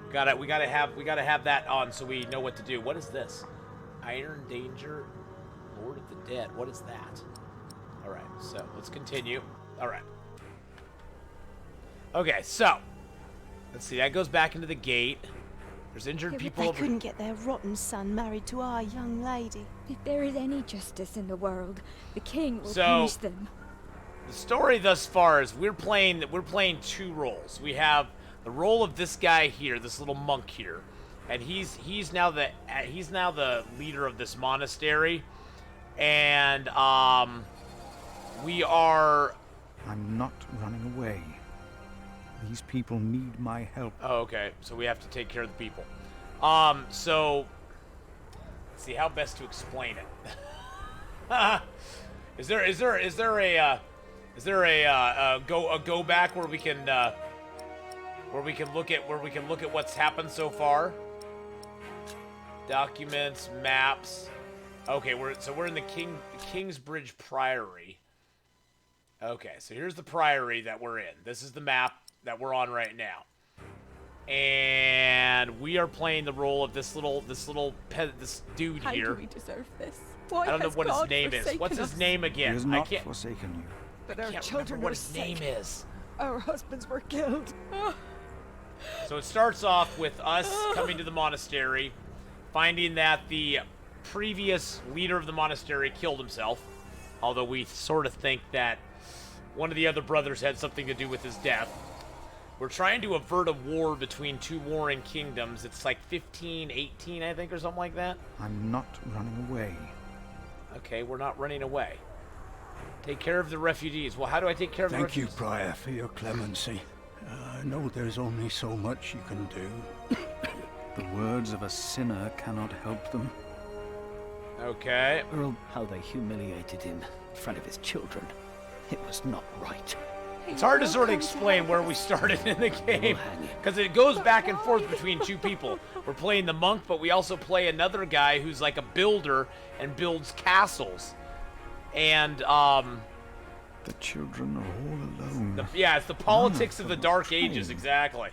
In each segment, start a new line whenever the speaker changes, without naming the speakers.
We gotta have that on so we know what to do. What is this? Iron Danger, Lord of the Dead. What is that? All right, so let's continue. All right. Okay, so let's see. That goes back into the gate. There's injured people.
They couldn't get their rotten son married to our young lady.
If there is any justice in the world, the king will punish them.
The story thus far is we're playing two roles. We have the role of this guy here, this little monk here, and he's now the leader of this monastery, and we are.
I'm not running away. These people need my help.
Oh, okay. So we have to take care of the people. So let's see how best to explain it. Is there a go back where we can look at what's happened so far? Documents, maps. Okay, we're in the Kingsbridge Priory. Okay, so here's the priory that we're in. This is the map that we're on right now. And we are playing the role of this dude
How
here.
do we deserve this? Why
I don't know
has
what his
God
name is.
forsaken
What's his
us?
name again?
He has not forsaken you.
But
I
our
can't
children
remember
were
what his
sick.
name is.
Our husbands were killed.
So it starts off with us coming to the monastery, finding that the previous leader of the monastery killed himself, although we sort of think that one of the other brothers had something to do with his death. We're trying to avert a war between two warring kingdoms. It's like 1518, I think, or something like that.
I'm not running away.
Okay, we're not running away. Take care of the refugees. Well, how do I take care of the refugees?
Thank you, Prior, for your clemency. I know there's only so much you can do.
The words of a sinner cannot help them.
Okay.
Earl, how they humiliated him in front of his children. It was not right.
It's hard to sort of explain where we started in the game, because it goes back and forth between two people. We're playing the monk, but we also play another guy who's like a builder and builds castles. And,
The children are all alone.
it's the politics of the Dark Ages, exactly.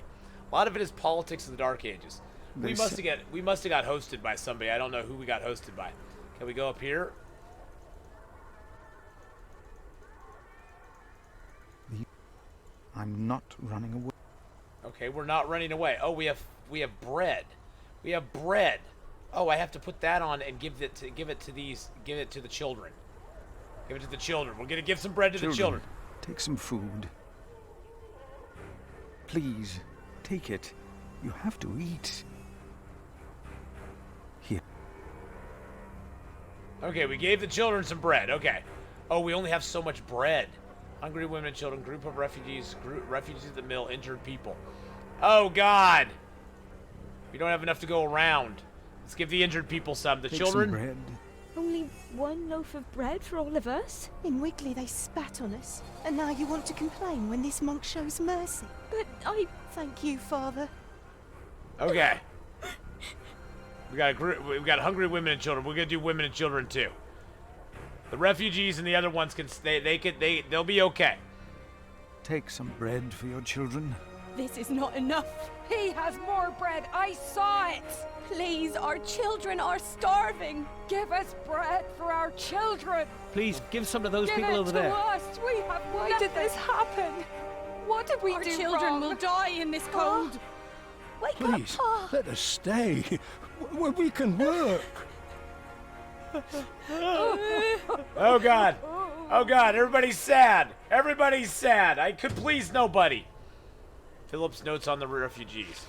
A lot of it is politics of the Dark Ages. We must have got hosted by somebody. I don't know who we got hosted by. Can we go up here?
I'm not running away.
Okay, we're not running away. Oh, we have bread. We have bread. Oh, I have to put that on and give it to the children. Give it to the children. We're gonna give some bread to the children.
Take some food. Please, take it. You have to eat. Here.
Okay, we gave the children some bread. Okay. Oh, we only have so much bread. Hungry women and children, group of refugees at the mill, injured people. Oh, God. We don't have enough to go around. Let's give the injured people some. The
Take
children?
some bread.
Only one loaf of bread for all of us?
In Wigley they spat on us, and now you want to complain when this monk shows mercy.
But I...
Thank you, Father.
Okay. We got hungry women and children. We're gonna do women and children too. The refugees and the other ones they'll be okay.
Take some bread for your children.
This is not enough.
He has more bread. I saw it.
Please, our children are starving.
Give us bread for our children.
Please, give some to those
Give
people
it
over
to
there.
us. We have
Why
nothing.
did this happen?
What did we
Our
do
children
wrong?
will die in this cold.
Wake
Please,
up, Pa!
let us stay. Where we can work.
Oh, God. Oh, God. Everybody's sad. Everybody's sad. I could please nobody. Philip's notes on the refugees.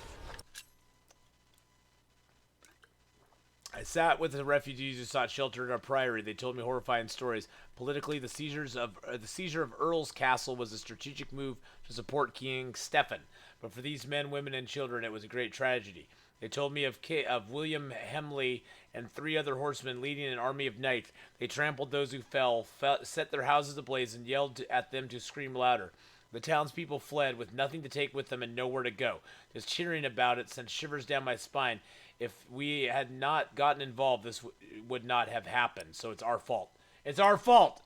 I sat with the refugees who sought shelter in our priory. They told me horrifying stories. Politically, the seizure of Earl's castle was a strategic move to support King Stephen. But for these men, women, and children, it was a great tragedy. They told me of William Hemley and 3 other horsemen leading an army of knights. They trampled those who fell, set their houses ablaze, and yelled at them to scream louder. The townspeople fled with nothing to take with them and nowhere to go. Just cheering about it sent shivers down my spine. If we had not gotten involved, this would not have happened. So it's our fault. It's our fault.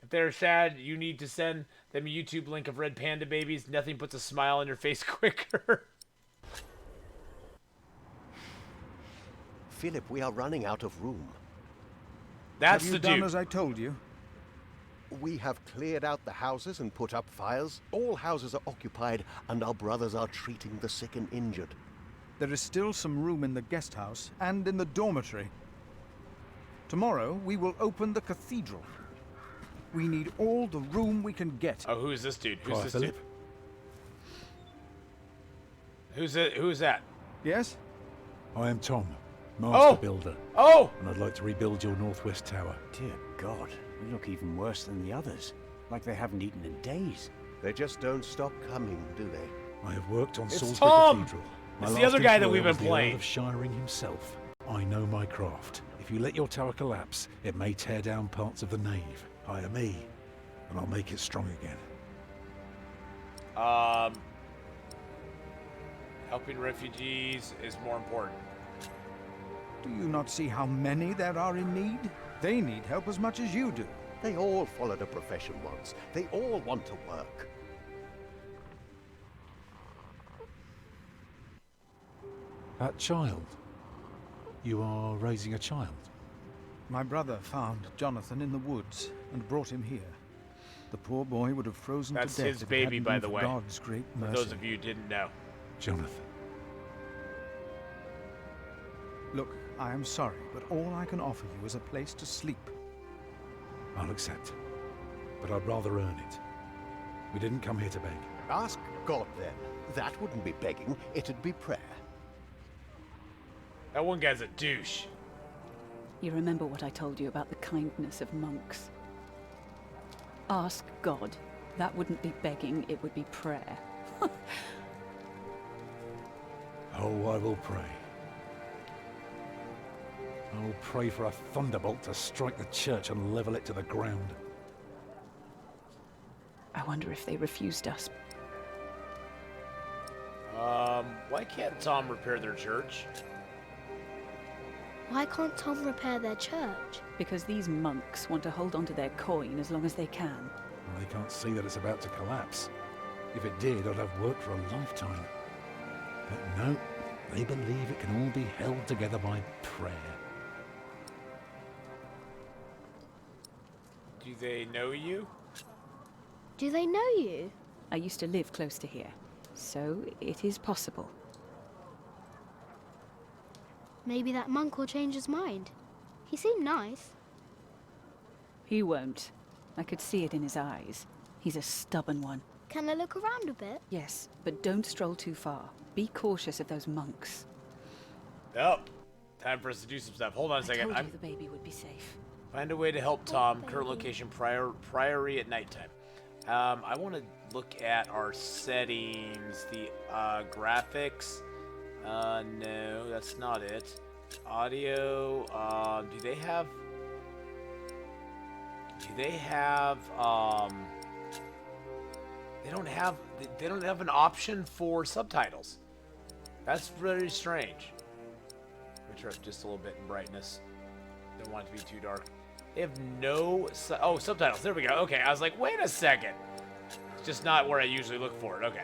If they're sad, you need to send them a YouTube link of red panda babies. Nothing puts a smile on your face quicker.
Philip, we are running out of room.
That's
Have
the
you done
dude.
as I told you?
We have cleared out the houses and put up fires. All houses are occupied, and our brothers are treating the sick and injured.
There is still some room in the guest house and in the dormitory. Tomorrow, we will open the cathedral. We need all the room we can get.
Oh, who is this dude? Who's
Prior
this
Philip.
dude? Who's it? Who is that?
Yes?
I am Tom, Master
Oh!
Builder,
Oh!
and I'd like to rebuild your northwest tower.
Dear God, you look even worse than the others. Like they haven't eaten in days.
They just don't stop coming, do they?
I have worked on
It's
Salisbury
Tom!
Cathedral. My
It's the
last
other guy that
employer
we've been
was the Earl
playing.
of Shiring himself. I know my craft. If you let your tower collapse, it may tear down parts of the nave. Hire me, and I'll make it strong again.
Helping refugees is more important.
Do you not see how many there are in need? They need help as much as you do.
They all followed a profession once. They all want to work.
That child. You are raising a child.
My brother found Jonathan in the woods and brought him here. The poor boy would have frozen
That's
to death
his
if it
baby,
hadn't
by
been
the
for
way.
God's great
For
mercy.
those of you who didn't know.
Jonathan.
Look, I am sorry, but all I can offer you is a place to sleep.
I'll accept. But I'd rather earn it. We didn't come here to beg.
Ask God then. That wouldn't be begging, it'd be prayer.
That one guy's a douche.
You remember what I told you about the kindness of monks? Ask God. That wouldn't be begging, it would be prayer.
Oh, I will pray. I will pray for a thunderbolt to strike the church and level it to the ground.
I wonder if they refused us.
Why can't Tom repair their church?
Why can't Tom repair their church?
Because these monks want to hold on to their coin as long as they can.
Well, they can't see that it's about to collapse. If it did, I'd have worked for a lifetime. But no, they believe it can all be held together by prayer.
Do they know you?
Do they know you?
I used to live close to here, so it is possible.
Maybe that monk will change his mind. He seemed nice.
He won't. I could see it in his eyes. He's a stubborn one.
Can I look around a bit?
Yes, but don't stroll too far. Be cautious of those monks.
Oh, time for us to do some stuff. Hold on a
I
second.
told you the baby would be safe.
Find a way to help Tom. Current location, Priory at nighttime. I want to look at our settings. The graphics. No, that's not it. Audio. Do they have? They don't have. They don't have an option for subtitles. That's very strange. Let me turn up just a little bit in brightness. Don't want it to be too dark. They have no subtitles. There we go. Okay, I was like, wait a second. It's just not where I usually look for it. Okay,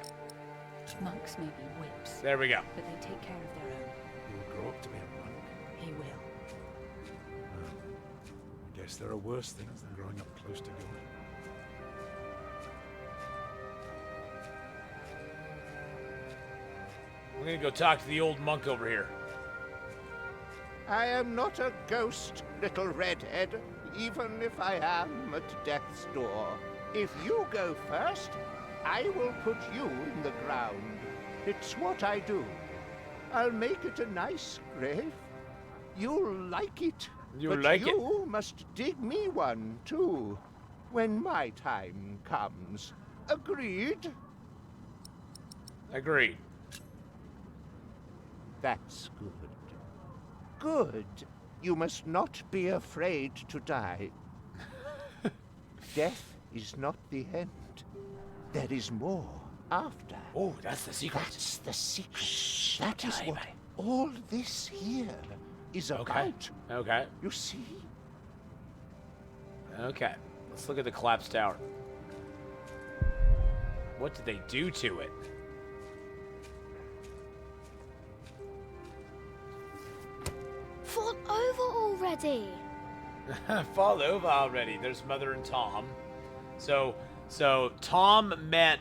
Monks may be whips,
there we go.
but they take care of their own.
He will grow up to be a monk.
He will.
I guess there are worse things than growing up close to God.
We're gonna go talk to the old monk over here.
I am not a ghost, little redhead, even if I am at death's door. If you go first, I will put you in the ground. It's what I do. I'll make it a nice grave. You'll like it.
You'll
but
like it.
you must dig me one, too, when my time comes. Agreed?
Agreed.
That's good. Good. You must not be afraid to die. Death is not the end. There is more after.
Oh, that's the secret.
That's the secret. That is what all this here is about.
Okay.
You see?
Okay. Let's look at the collapsed tower. What did they do to it?
already.
Fall over already. There's Mother and Tom. So Tom met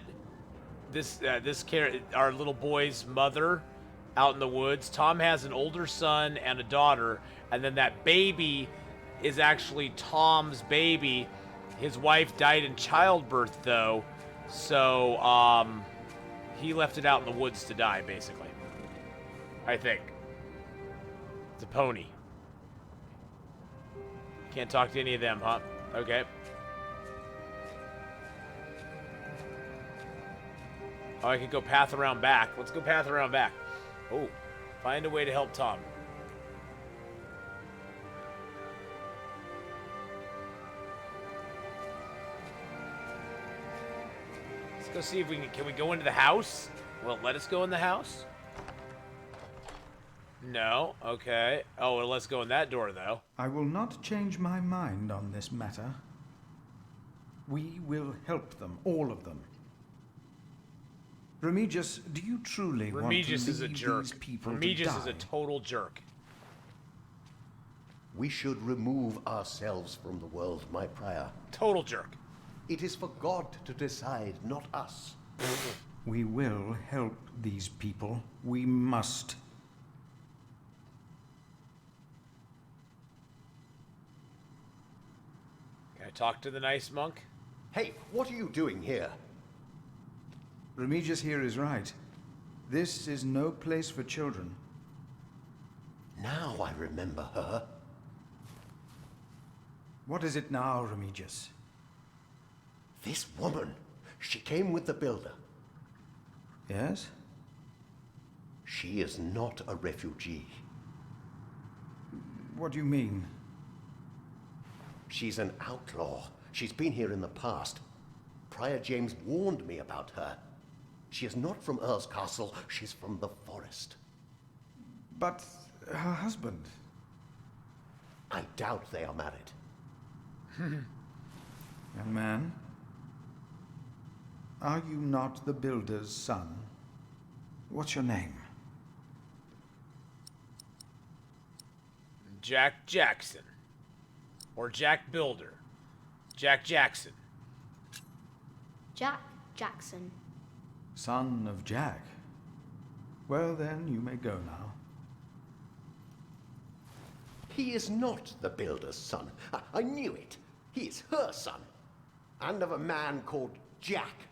our little boy's mother out in the woods. Tom has an older son and a daughter, and then that baby is actually Tom's baby. His wife died in childbirth though, so he left it out in the woods to die, basically. I think. It's a pony. Can't talk to any of them, huh? Okay. Oh, I could go path around back. Let's go path around back. Oh, find a way to help Tom. Let's go see if we can we go into the house? Will it let us go in the house? No. Okay. Oh, well, let's go in that door, though.
I will not change my mind on this matter. We will help them, all of them. Remigius, do you truly want to leave
is a jerk.
these people
Remigius
to die?
is a total jerk.
We should remove ourselves from the world, my prior.
Total jerk.
It is for God to decide, not us.
We will help these people. We must.
Can I talk to the nice monk?
Hey, what are you doing here?
Remigius here is right. This is no place for children.
Now I remember her.
What is it now, Remigius?
This woman. She came with the builder.
Yes?
She is not a refugee.
What do you mean?
She's an outlaw. She's been here in the past. Prior James warned me about her. She is not from Earl's Castle. She's from the forest.
But her husband?
I doubt they are married.
Young man, are you not the builder's son? What's your name?
Jack Jackson. Or Jack Builder. Jack Jackson.
Jack Jackson.
Son of Jack. Well then, you may go now.
He is not the builder's son. I knew it. He is her son. And of a man called Jack.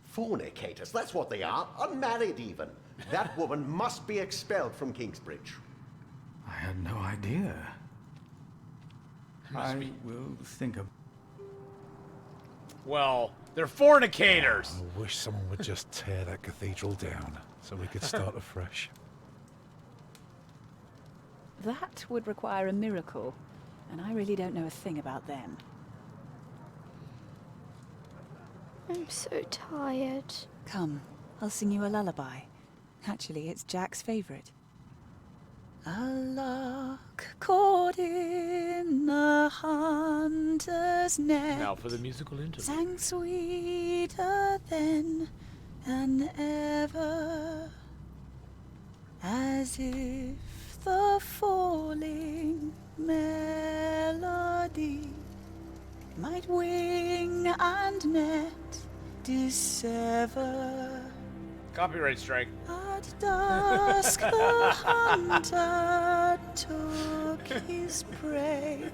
Fornicators, that's what they are. Unmarried even. That woman must be expelled from Kingsbridge.
I had no idea. I will think of...
Well, they're fornicators.
I wish someone would just tear that cathedral down so we could start afresh.
That would require a miracle, and I really don't know a thing about them.
I'm so tired.
Come, I'll sing you a lullaby. Actually, it's Jack's favourite. A lark caught in a hunter's net.
Now for the musical interlude.
Sang sweeter than ever, as if the falling melody might wing and net dissever.
Copyright strike.
At dusk the hunter took his prey.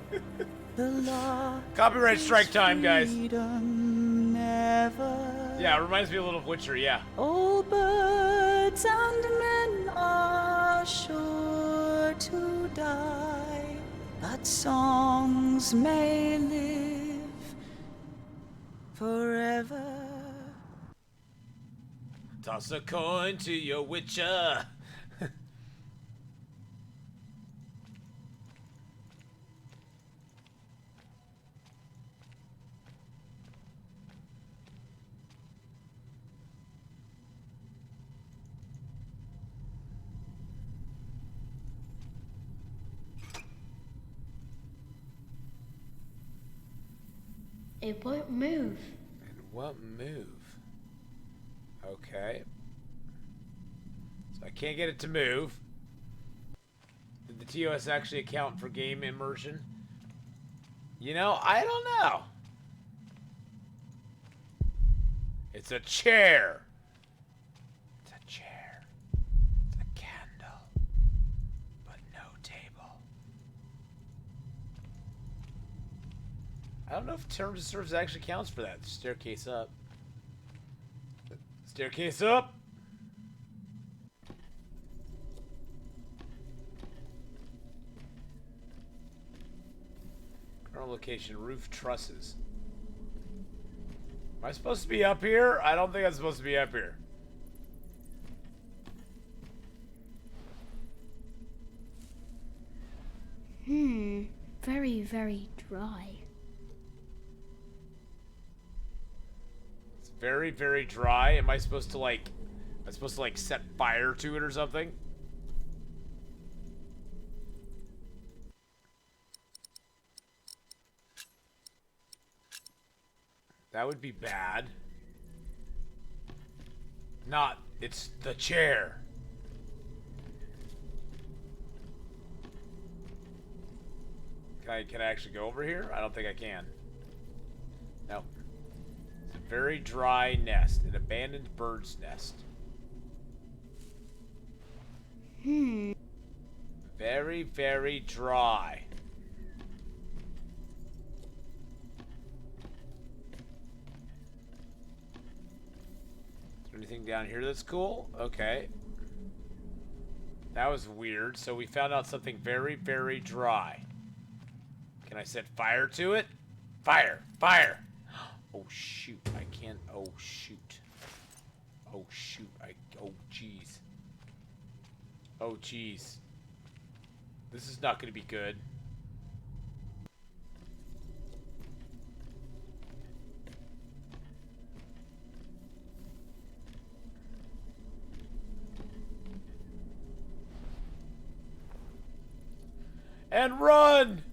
The lark
Copyright strike time, guys.
Never.
Yeah, it reminds me a little of Witcher, yeah.
All birds and men are sure to die, but songs may live forever.
Toss a coin to your Witcher.
It won't move.
It won't move. Okay. So I can't get it to move. the TOS actually account for game immersion? You know, I don't know. It's a chair. It's a chair. It's a candle. But no table. I don't know if terms of service actually counts for that. Staircase up. Staircase up. Current location, roof trusses. Am I supposed to be up here? I don't think I'm supposed to be up here.
Very, very dry.
It's very, very dry. Am I supposed to like set fire to it or something? That would be bad. Not, it's the chair. Can I actually go over here? I don't think I can. No. It's a very dry nest, an abandoned bird's nest. Very, very dry. Anything down here that's cool? Okay. That was weird. So we found out something very, very dry. Can I set fire to it? Fire! Fire! Oh, shoot. I can't. Oh, shoot. Oh, shoot. Oh, jeez. Oh, jeez. This is not going to be good. And run!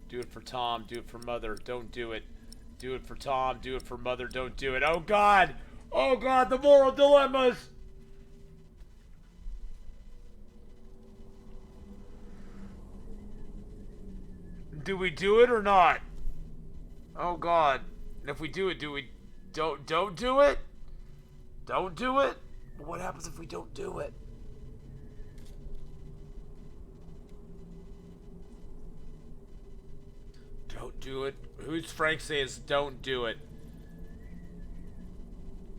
Do it for Tom, do it for Mother, don't do it. Do it for Tom, do it for Mother, don't do it. Oh God! Oh God, the moral dilemmas! Do we do it or not? Oh God. And if we do it, don't do it? Don't do it? What happens if we don't do it? Don't do it. Who's Frank says don't do it?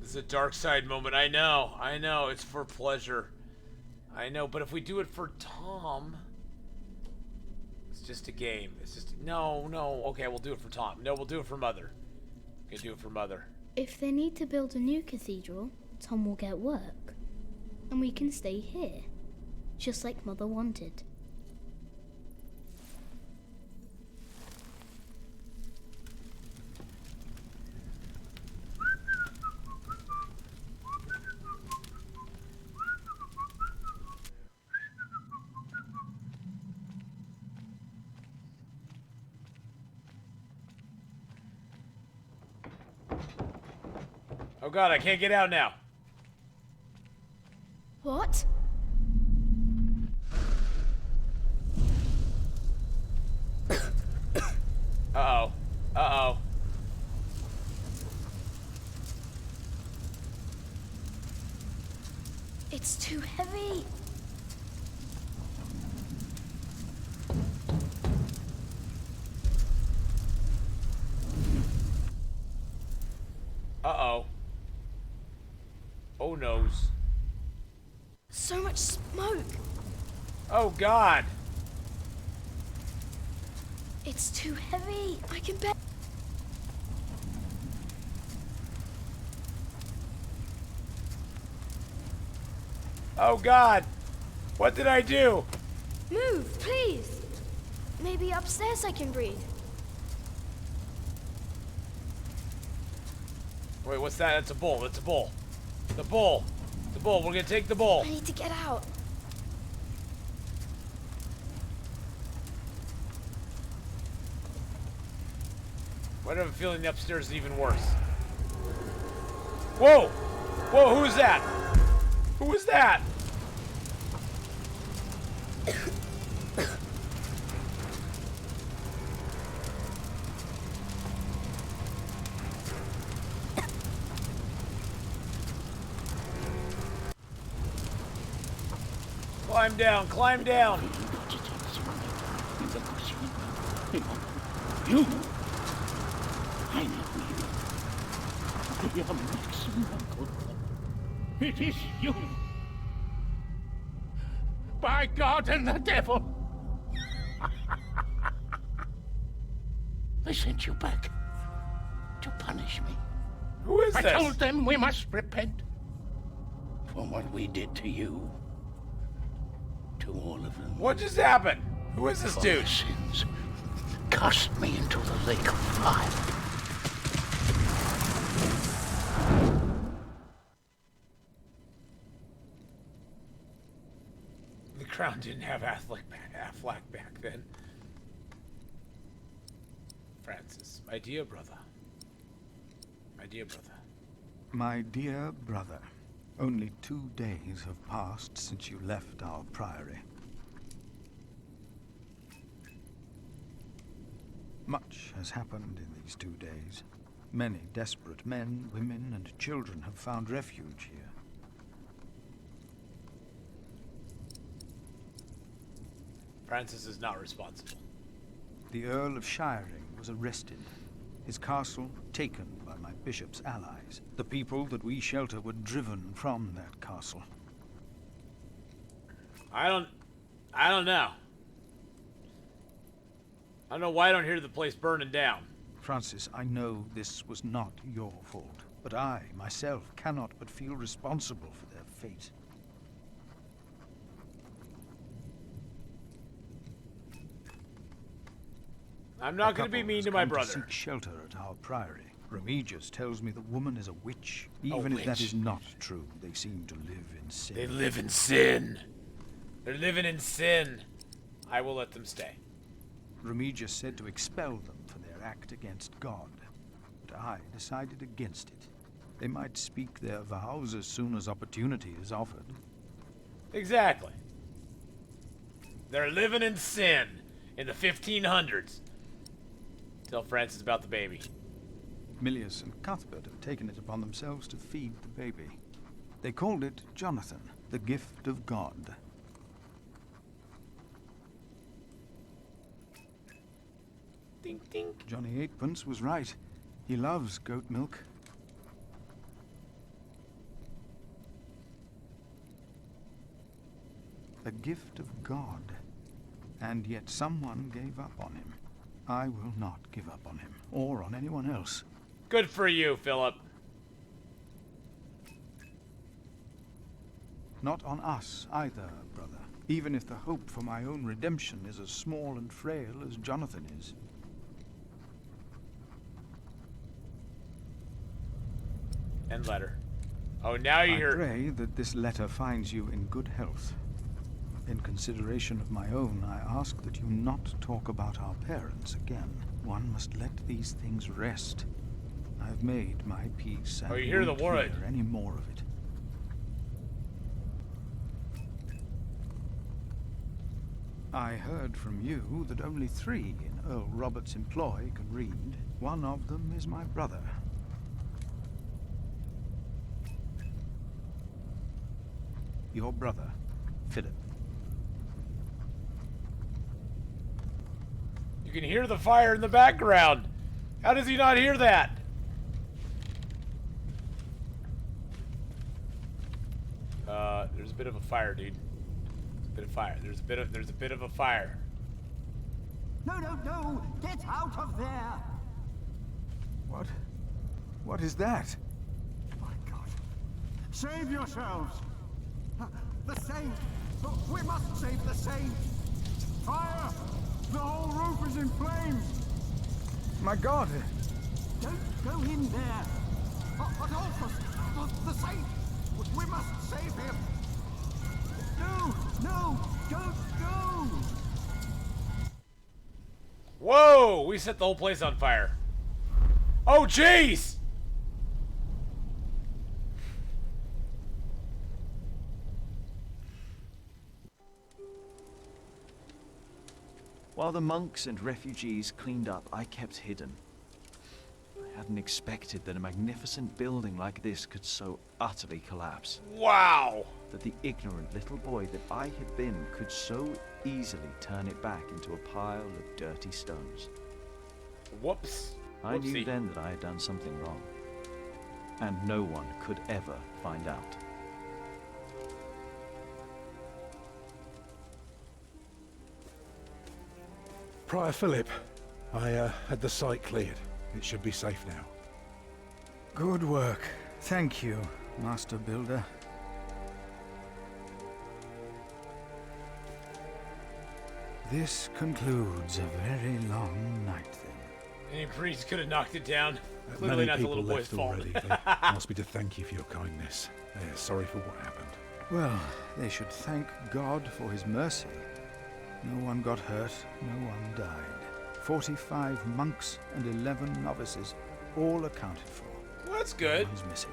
This is a dark side moment. I know. It's for pleasure. I know, but if we do it for Tom, it's just a game. It's just no. Okay, we'll do it for Tom. No, we'll do it for Mother. Okay, do it for Mother.
If they need to build a new cathedral, Tom will get work. And we can stay here. Just like Mother wanted.
Oh God, I can't get out now.
What?
Uh-oh. Uh-oh.
It's too heavy.
Uh-oh. Oh noes.
So much smoke.
Oh God.
It's too heavy. I can bet.
Oh God. What did I do?
Move, please. Maybe upstairs I can breathe.
Wait, what's that? That's a bull. That's a bull. The bull. The bull. We're gonna take the bull.
I need to get out.
Why do I have a feeling the upstairs is even worse? Whoa! Whoa, who is that? Who is that? Climb down, climb down.
You! I know you. I am Maximum. It is you! By God and the devil! They sent you back to punish me.
Who is this?
I told them we must repent for what we did to you. To all of them.
What just happened? Who is this
For
dude?
their sins cast me into the lake of fire.
The Crown didn't have Affleck back then. Francis, my dear brother. My dear brother.
My dear brother, only 2 days have passed since you left our priory. Much has happened in these 2 days. Many desperate men, women, and children have found refuge here.
Francis is not responsible.
The Earl of Shiring was arrested. His castle taken by my bishop's allies. The people that we shelter were driven from that castle.
I don't know. I don't know why I don't hear the place burning down.
Francis, I know this was not your fault, but I, myself, cannot but feel responsible for their fate.
I'm not going to be mean to my brother.
Seek shelter at our priory. Remigius tells me the woman is a witch. Even if that is not true, they seem to live in sin.
They live in sin. They're living in sin. I will let them stay.
Remigius said to expel them for their act against God, but I decided against it. They might speak their vows as soon as opportunity is offered.
Exactly. They're living in sin in the 1500s. Tell Francis about the baby.
Milius and Cuthbert have taken it upon themselves to feed the baby. They called it Jonathan, the gift of God.
Dink, dink.
Johnny Eightpence was right. He loves goat milk. The gift of God. And yet someone gave up on him. I will not give up on him, or on anyone else.
Good for you, Philip.
Not on us either, brother. Even if the hope for my own redemption is as small and frail as Jonathan is.
End letter. Oh, now you hear.
I pray that this letter finds you in good health. In consideration of my own, I ask that you not talk about our parents again. One must let these things rest. I've made my peace, and
you hear the
won't
word.
hear any more of it. I heard from you that only 3 in Earl Robert's employ can read. One of them is my brother. Your brother, Philip.
You can hear the fire in the background. How does he not hear that? There's a bit of a fire, dude. There's a bit of fire. There's a bit of a fire.
No, no, no! Get out of there!
What? What is that?
My God. Save yourselves! The Saint! We must save the Saint! Fire! The whole roof is in flames!
My God!
Don't go in there! Adolphus! The Saint! We must save him! No! No! Don't go!
Whoa! We set the whole place on fire. Oh, jeez!
While the monks and refugees cleaned up, I kept hidden. I
hadn't expected that a magnificent building like this could so utterly collapse.
Wow!
That the ignorant little boy that I had been could so easily turn it back into a pile of dirty stones.
Whoops.
I knew
Whoopsie.
then that I had done something wrong. And no one could ever find out.
Prior Philip, I had the site cleared. It should be safe now.
Good work. Thank you, Master Builder. This concludes a very long night then.
Any priest could have knocked it down.
Many
Clearly not the
people
little boy's
left
fault.
already. They asked me to thank you for your kindness. They're sorry for what happened.
Well, they should thank God for his mercy. No one got hurt, no one died. 45 monks and 11 novices, all accounted for.
Well, that's good.
No one's missing.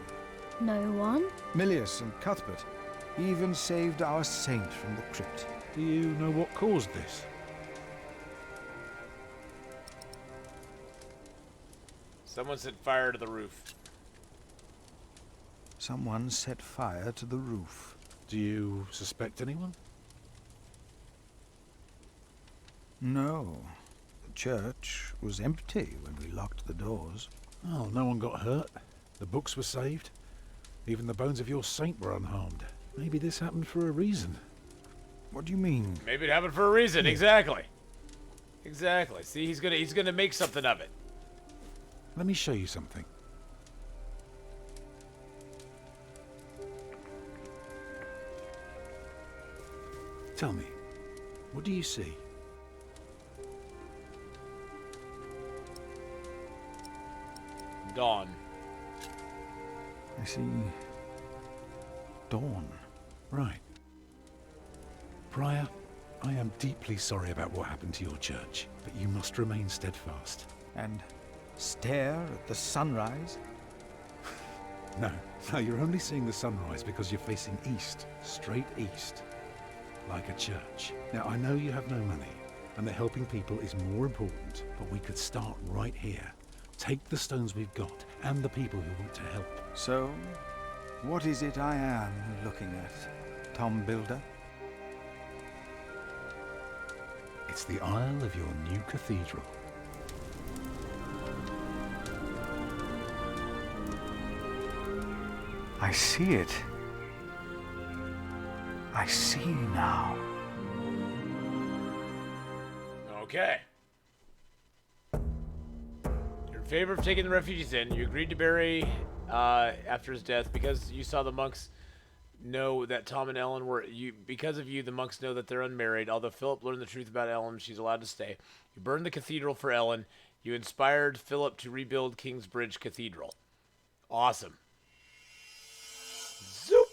No one?
Milius and Cuthbert even saved our saint from the crypt.
Do you know what caused this?
Someone set fire to the roof.
Someone set fire to the roof.
Do you suspect anyone?
No. The church was empty when we locked the doors.
Oh, no one got hurt. The books were saved. Even the bones of your saint were unharmed. Maybe this happened for a reason.
What do you mean?
Maybe it happened for a reason. Exactly. Exactly. See, he's gonna make something of it.
Let me show you something. Tell me, what do you see?
Dawn.
I see dawn.
Right. Prior, I am deeply sorry about what happened to your church, but you must remain steadfast.
And stare at the sunrise?
No, you're only seeing the sunrise because you're facing east, straight east, like a church. Now, I know you have no money, and that helping people is more important, but we could start right here. Take the stones we've got, and the people who want to help.
So, what is it I am looking at, Tom Builder?
It's the aisle of your new cathedral.
I see it. I see now.
Okay. You're in favor of taking the refugees in. You agreed to bury after his death because you saw the monks know that Tom and Ellen were because of you. The monks know that they're unmarried. Although Philip learned the truth about Ellen, she's allowed to stay. You burned the cathedral for Ellen. You inspired Philip to rebuild Kingsbridge Cathedral. Awesome. Zoop.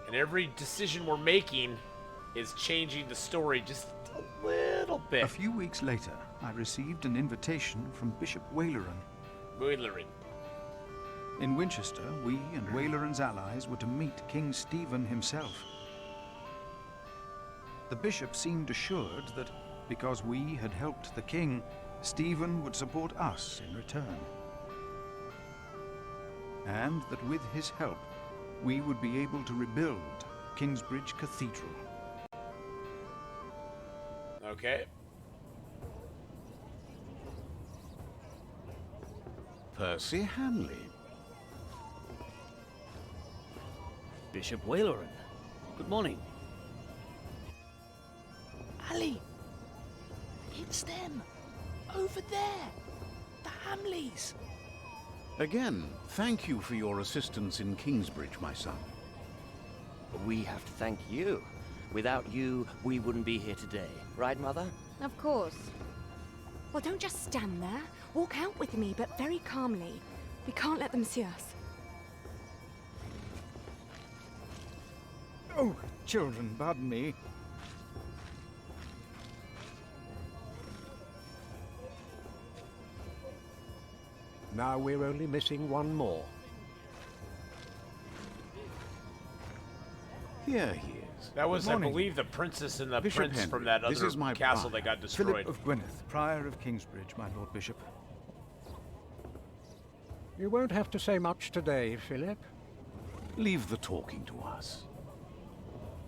And every decision we're making is changing the story just a little bit.
A few weeks later, I received an invitation from Bishop Waleran.
Waleran.
In Winchester, we and Waleran's allies were to meet King Stephen himself. The bishop seemed assured that because we had helped the king, Stephen would support us in return. And that with his help, we would be able to rebuild Kingsbridge Cathedral.
Okay.
Percy Hamley.
Bishop Waleran. Good morning.
Ali! It's them! Over there! The Hamleys!
Again, thank you for your assistance in Kingsbridge, my son.
We have to thank you. Without you, we wouldn't be here today. Right, Mother?
Of course.
Well, don't just stand there. Walk out with me, but very calmly. We can't let them see us.
Oh, children, pardon me.
Now we're only missing one more.
Here he
That was,
Good
I
morning.
believe, the princess and the
Bishop
prince
Henry,
from that
this
other
is my
castle
prior,
that got destroyed.
Philip of Gwynedd, Prior of Kingsbridge, my Lord Bishop.
You won't have to say much today, Philip.
Leave the talking to us.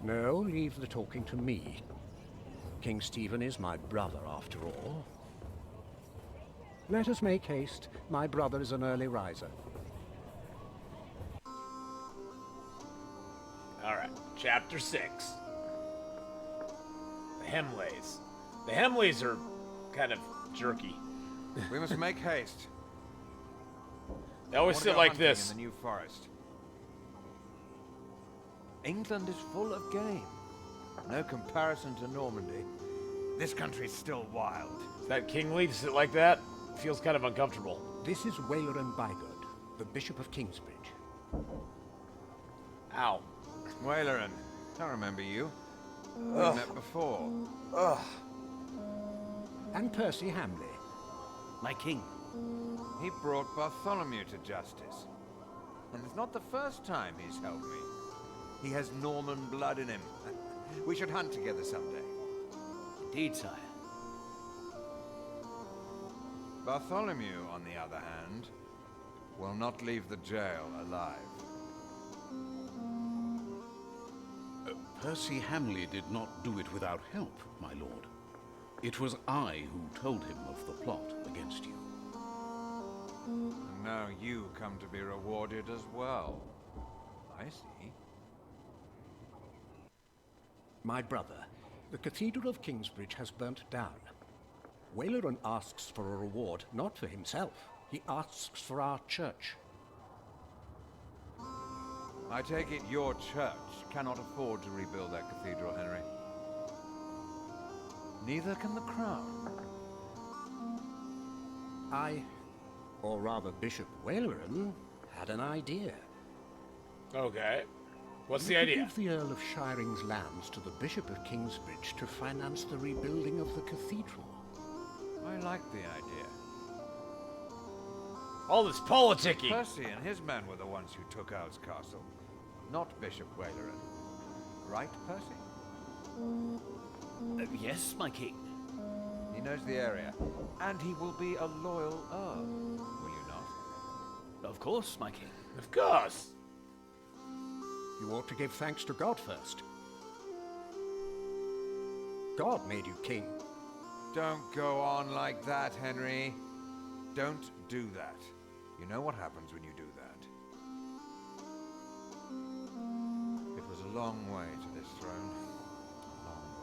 No, leave the talking to me. King Stephen is my brother, after all. Let us make haste. My brother is an early riser.
Alright, chapter 6. The Hemleys. The Hemleys are kind of jerky.
We must make haste.
They always
I wanna
sit
go
like
hunting
this.
in the New Forest. England is full of game. No comparison to Normandy. This country's still wild.
Is that kingly to sit like that? Feels kind of uncomfortable.
This is Waleran Bygod, the Bishop of Kingsbridge.
Ow.
Waleran, I remember you. We
Ugh.
met before.
Ugh. And Percy Hamley.
My king.
He brought Bartholomew to justice. And it's not the first time he's helped me. He has Norman blood in him. We should hunt together someday.
Indeed, sire.
Bartholomew, on the other hand, will not leave the jail alive.
Percy Hamley did not do it without help, my lord. It was I who told him of the plot against you.
And now you come to be rewarded as well. I see.
My brother, the Cathedral of Kingsbridge has burnt down. Waleran asks for a reward, not for himself. He asks for our church.
I take it your church cannot afford to rebuild that cathedral, Henry. Neither can the crown.
I, or rather Bishop Waleran, had an idea.
Okay. What's the
We could
idea?
give the Earl of Shiring's lands to the Bishop of Kingsbridge to finance the rebuilding of the cathedral.
I like the idea.
All this politicking.
Percy and his men were the ones who took Owl's Castle, not Bishop Waleran. Right, Percy?
Yes, my king.
He knows the area, and he will be a loyal Earl, will you not?
Of course, my king.
Of course.
You ought to give thanks to God first. God made you king.
Don't go on like that, Henry. Don't do that. You know what happens when you do that. It was a long way to this throne. A long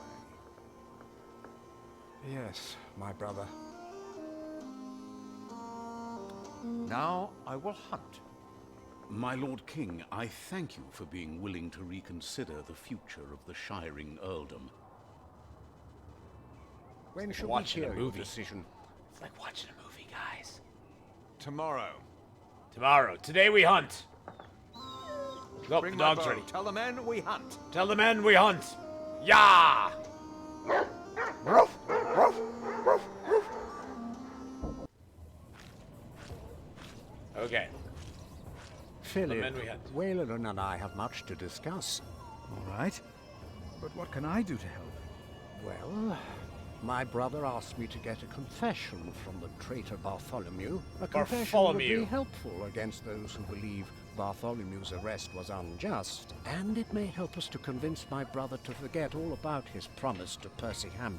way.
Yes, my brother.
Now I will hunt.
My Lord King, I thank you for being willing to reconsider the future of the Shiring Earldom.
When shall
Watching
we
a
hear your
movie.
decision?
It's like watching a movie, guys.
Tomorrow.
Tomorrow. Today we hunt. Nope,
Bring
the
my
dog's
bow.
ready.
Tell the men we hunt.
Tell the men we hunt. Yeah! Okay.
Philip,
men we hunt.
Waleran and I have much to discuss.
All right. But what can I do to help?
Well, my brother asked me to get a confession from the traitor Bartholomew. A confession would
Bartholomew.
be helpful against those who believe Bartholomew's arrest was unjust, and it may help us to convince my brother to forget all about his promise to Percy Hamley.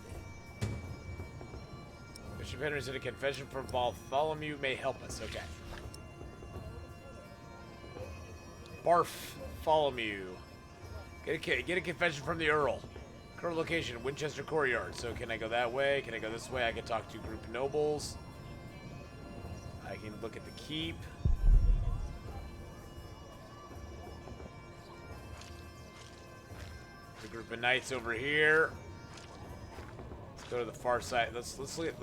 Bishop Henry said a confession from Bartholomew may help us. Okay. Bartholomew. Get a confession from the Earl. Current location, Winchester Courtyard. So can I go that way? Can I go this way? I can talk to a group of nobles. I can look at the keep. The group of knights over here. Let's go to the far side. Let's look at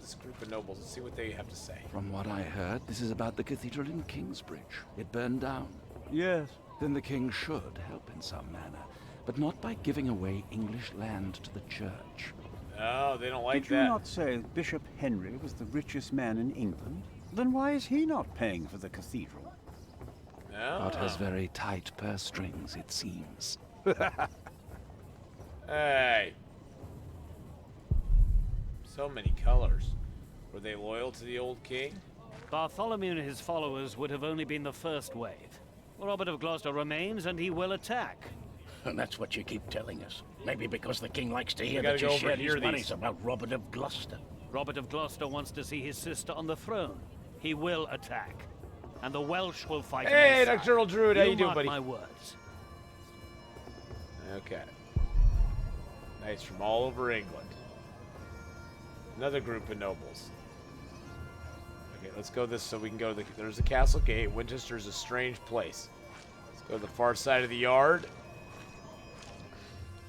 this group of nobles and see what they have to say.
From what I heard, this is about the cathedral in Kingsbridge. It burned down.
Yes.
Then the king should help in some manner, but not by giving away English land to the church.
Oh, they don't like
Did you
that.
not say Bishop Henry was the richest man in England? Then why is he not paying for the cathedral?
No.
God has very tight purse strings, it seems.
Hey. So many colors. Were they loyal to the old king?
Bartholomew and his followers would have only been the first wave. Robert of Gloucester remains, and he will attack.
And that's what you keep telling us. Maybe because the king likes to hear
gotta
that you
go over
shared
and
his
hear
worries
these.
about Robert of Gloucester.
Robert of Gloucester wants to see his sister on the throne. He will attack. And the Welsh will fight on
Hey,
his side.
Nocturnal Druid, how you doing,
mark
buddy?
my words.
Okay. Knights from all over England. Another group of nobles. Okay, let's go this so we can go to the... There's the castle gate. Winchester's a strange place. Let's go to the far side of the yard.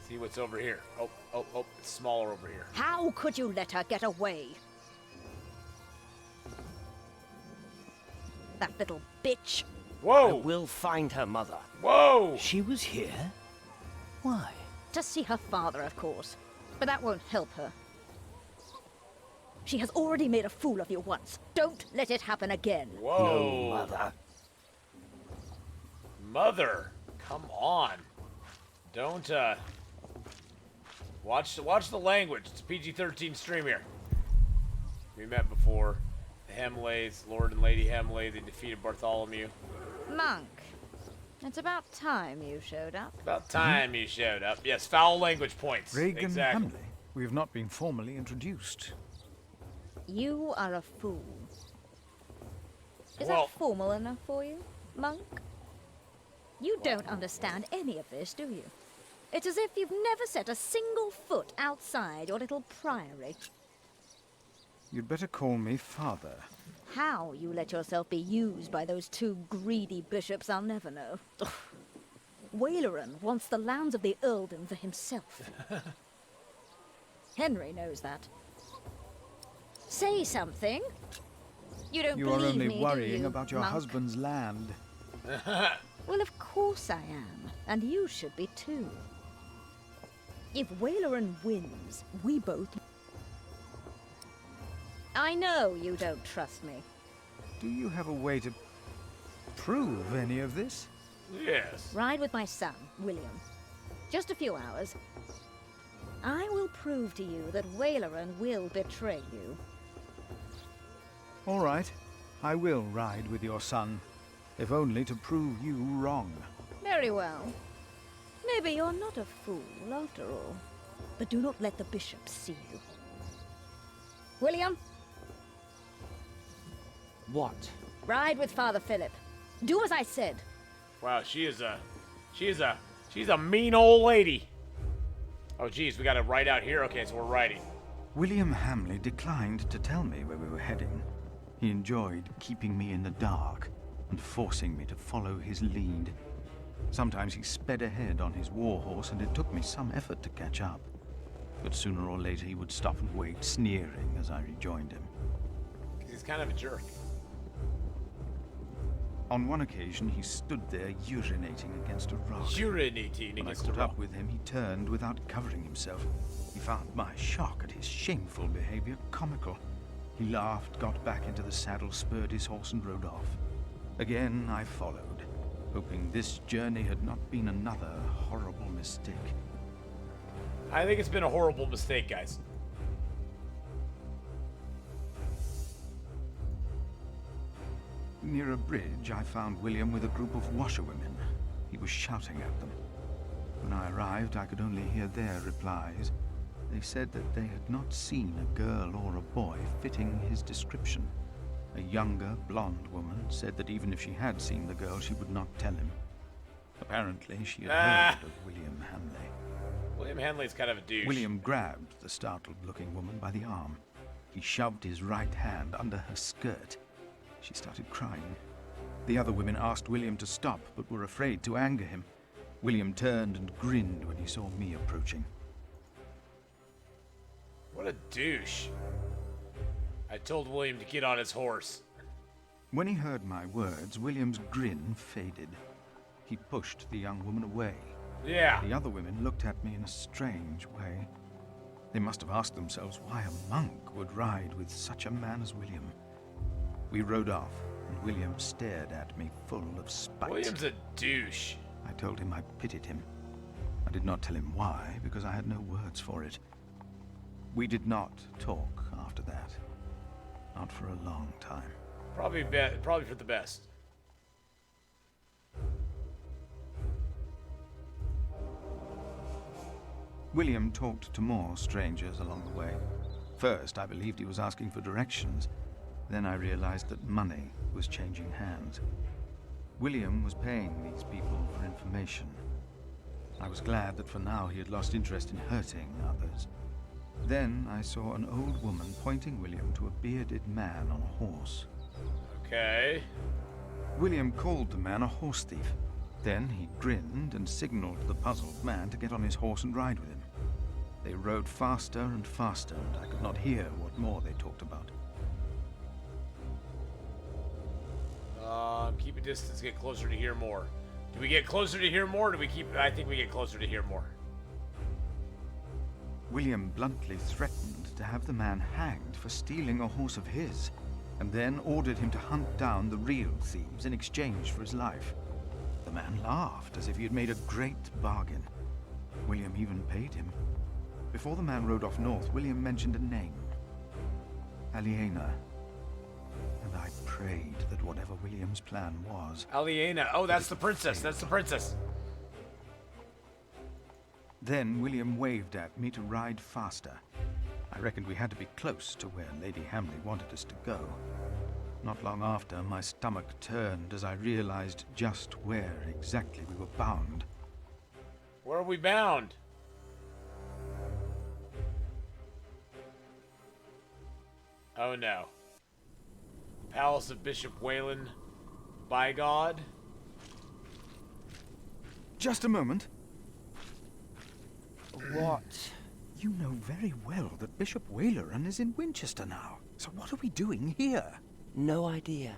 See what's over here. Oh, it's smaller over here.
How could you let her get away? That little bitch.
Whoa!
I will find her, Mother.
Whoa!
She was here? Why?
To see her father, of course. But that won't help her. She has already made a fool of you once. Don't let it happen again.
Whoa!
No, Mother.
Mother! Come on. Don't, Watch the language. It's a PG-13 stream here. We met before. The Hemleys, Lord and Lady Hemley, they defeated Bartholomew.
Monk, it's about time you showed up.
About time you showed up. Yes, foul language points.
Regan
exactly.
Hamley. We have not been formally introduced.
You are a fool. Is
Well-
that formal enough for you, Monk? You don't understand any of this, do you? It's as if you've never set a single foot outside your little priory.
You'd better call me father.
How you let yourself be used by those two greedy bishops, I'll never know. Waleran wants the lands of the earldom for himself. Henry knows that. Say something. You don't
You are
believe
only
me, do
worrying
you,
about your
Monk?
husband's land.
Well, of course I am, and you should be too. If Waleran wins, we both... I know you don't trust me.
Do you have a way to prove any of this?
Yes.
Ride with my son, William. Just a few hours. I will prove to you that Waleran will betray you.
All right. I will ride with your son, if only to prove you wrong.
Very well. Maybe you're not a fool, after all. But do not let the bishop see you. William,
What?
ride with Father Philip. Do as I said.
Wow, she's a mean old lady. Oh, geez, we got to ride out here. Okay, so we're riding.
William Hamley declined to tell me where we were heading. He enjoyed keeping me in the dark and forcing me to follow his lead. Sometimes he sped ahead on his warhorse, and it took me some effort to catch up. But sooner or later he would stop and wait, sneering as I rejoined him.
He's kind of a jerk.
On one occasion, he stood there urinating against a rock.
Urinating
When I
against a
caught
rock.
up with him, he turned without covering himself. He found my shock at his shameful behavior comical. He laughed, got back into the saddle, spurred his horse, and rode off. Again, I followed, hoping this journey had not been another horrible mistake.
I think it's been a horrible mistake, guys.
Near a bridge, I found William with a group of washerwomen. He was shouting at them. When I arrived, I could only hear their replies. They said that they had not seen a girl or a boy fitting his description. A younger, blonde woman said that even if she had seen the girl, she would not tell him. Apparently, she had heard of William Hamley.
William Henley's kind of a douche.
William grabbed the startled-looking woman by the arm. He shoved his right hand under her skirt. She started crying. The other women asked William to stop, but were afraid to anger him. William turned and grinned when he saw me approaching.
What a douche. I told William to get on his horse.
When he heard my words, William's grin faded. He pushed the young woman away.
Yeah.
The other women looked at me in a strange way. They must have asked themselves why a monk would ride with such a man as William. We rode off, and William stared at me full of spite.
William's a douche.
I told him I pitied him. I did not tell him why, because I had no words for it. We did not talk after that. Not for a long time.
Probably for the best.
William talked to more strangers along the way. First, I believed he was asking for directions. Then I realized that money was changing hands. William was paying these people for information. I was glad that for now he had lost interest in hurting others. Then I saw an old woman pointing William to a bearded man on a horse.
Okay.
William called the man a horse thief. Then he grinned and signaled to the puzzled man to get on his horse and ride with him. They rode faster and faster, and I could not hear what more they talked about.
Keep a distance, get closer to hear more. Do we get closer to hear more, or do we keep... I think we get closer to hear more.
William bluntly threatened to have the man hanged for stealing a horse of his, and then ordered him to hunt down the real thieves in exchange for his life. The man laughed as if he had made a great bargain. William even paid him. Before the man rode off north, William mentioned a name. Aliena. And I prayed that whatever William's plan was...
Aliena. Oh, that's the princess. That's the princess.
Then William waved at me to ride faster. I reckoned we had to be close to where Lady Hamley wanted us to go. Not long after, my stomach turned as I realized just where exactly we were bound.
Where are we bound? Oh no. Palace of Bishop Wayland, by God.
Just a moment.
What?
You know very well that Bishop Wayland is in Winchester now. So what are we doing here?
No idea.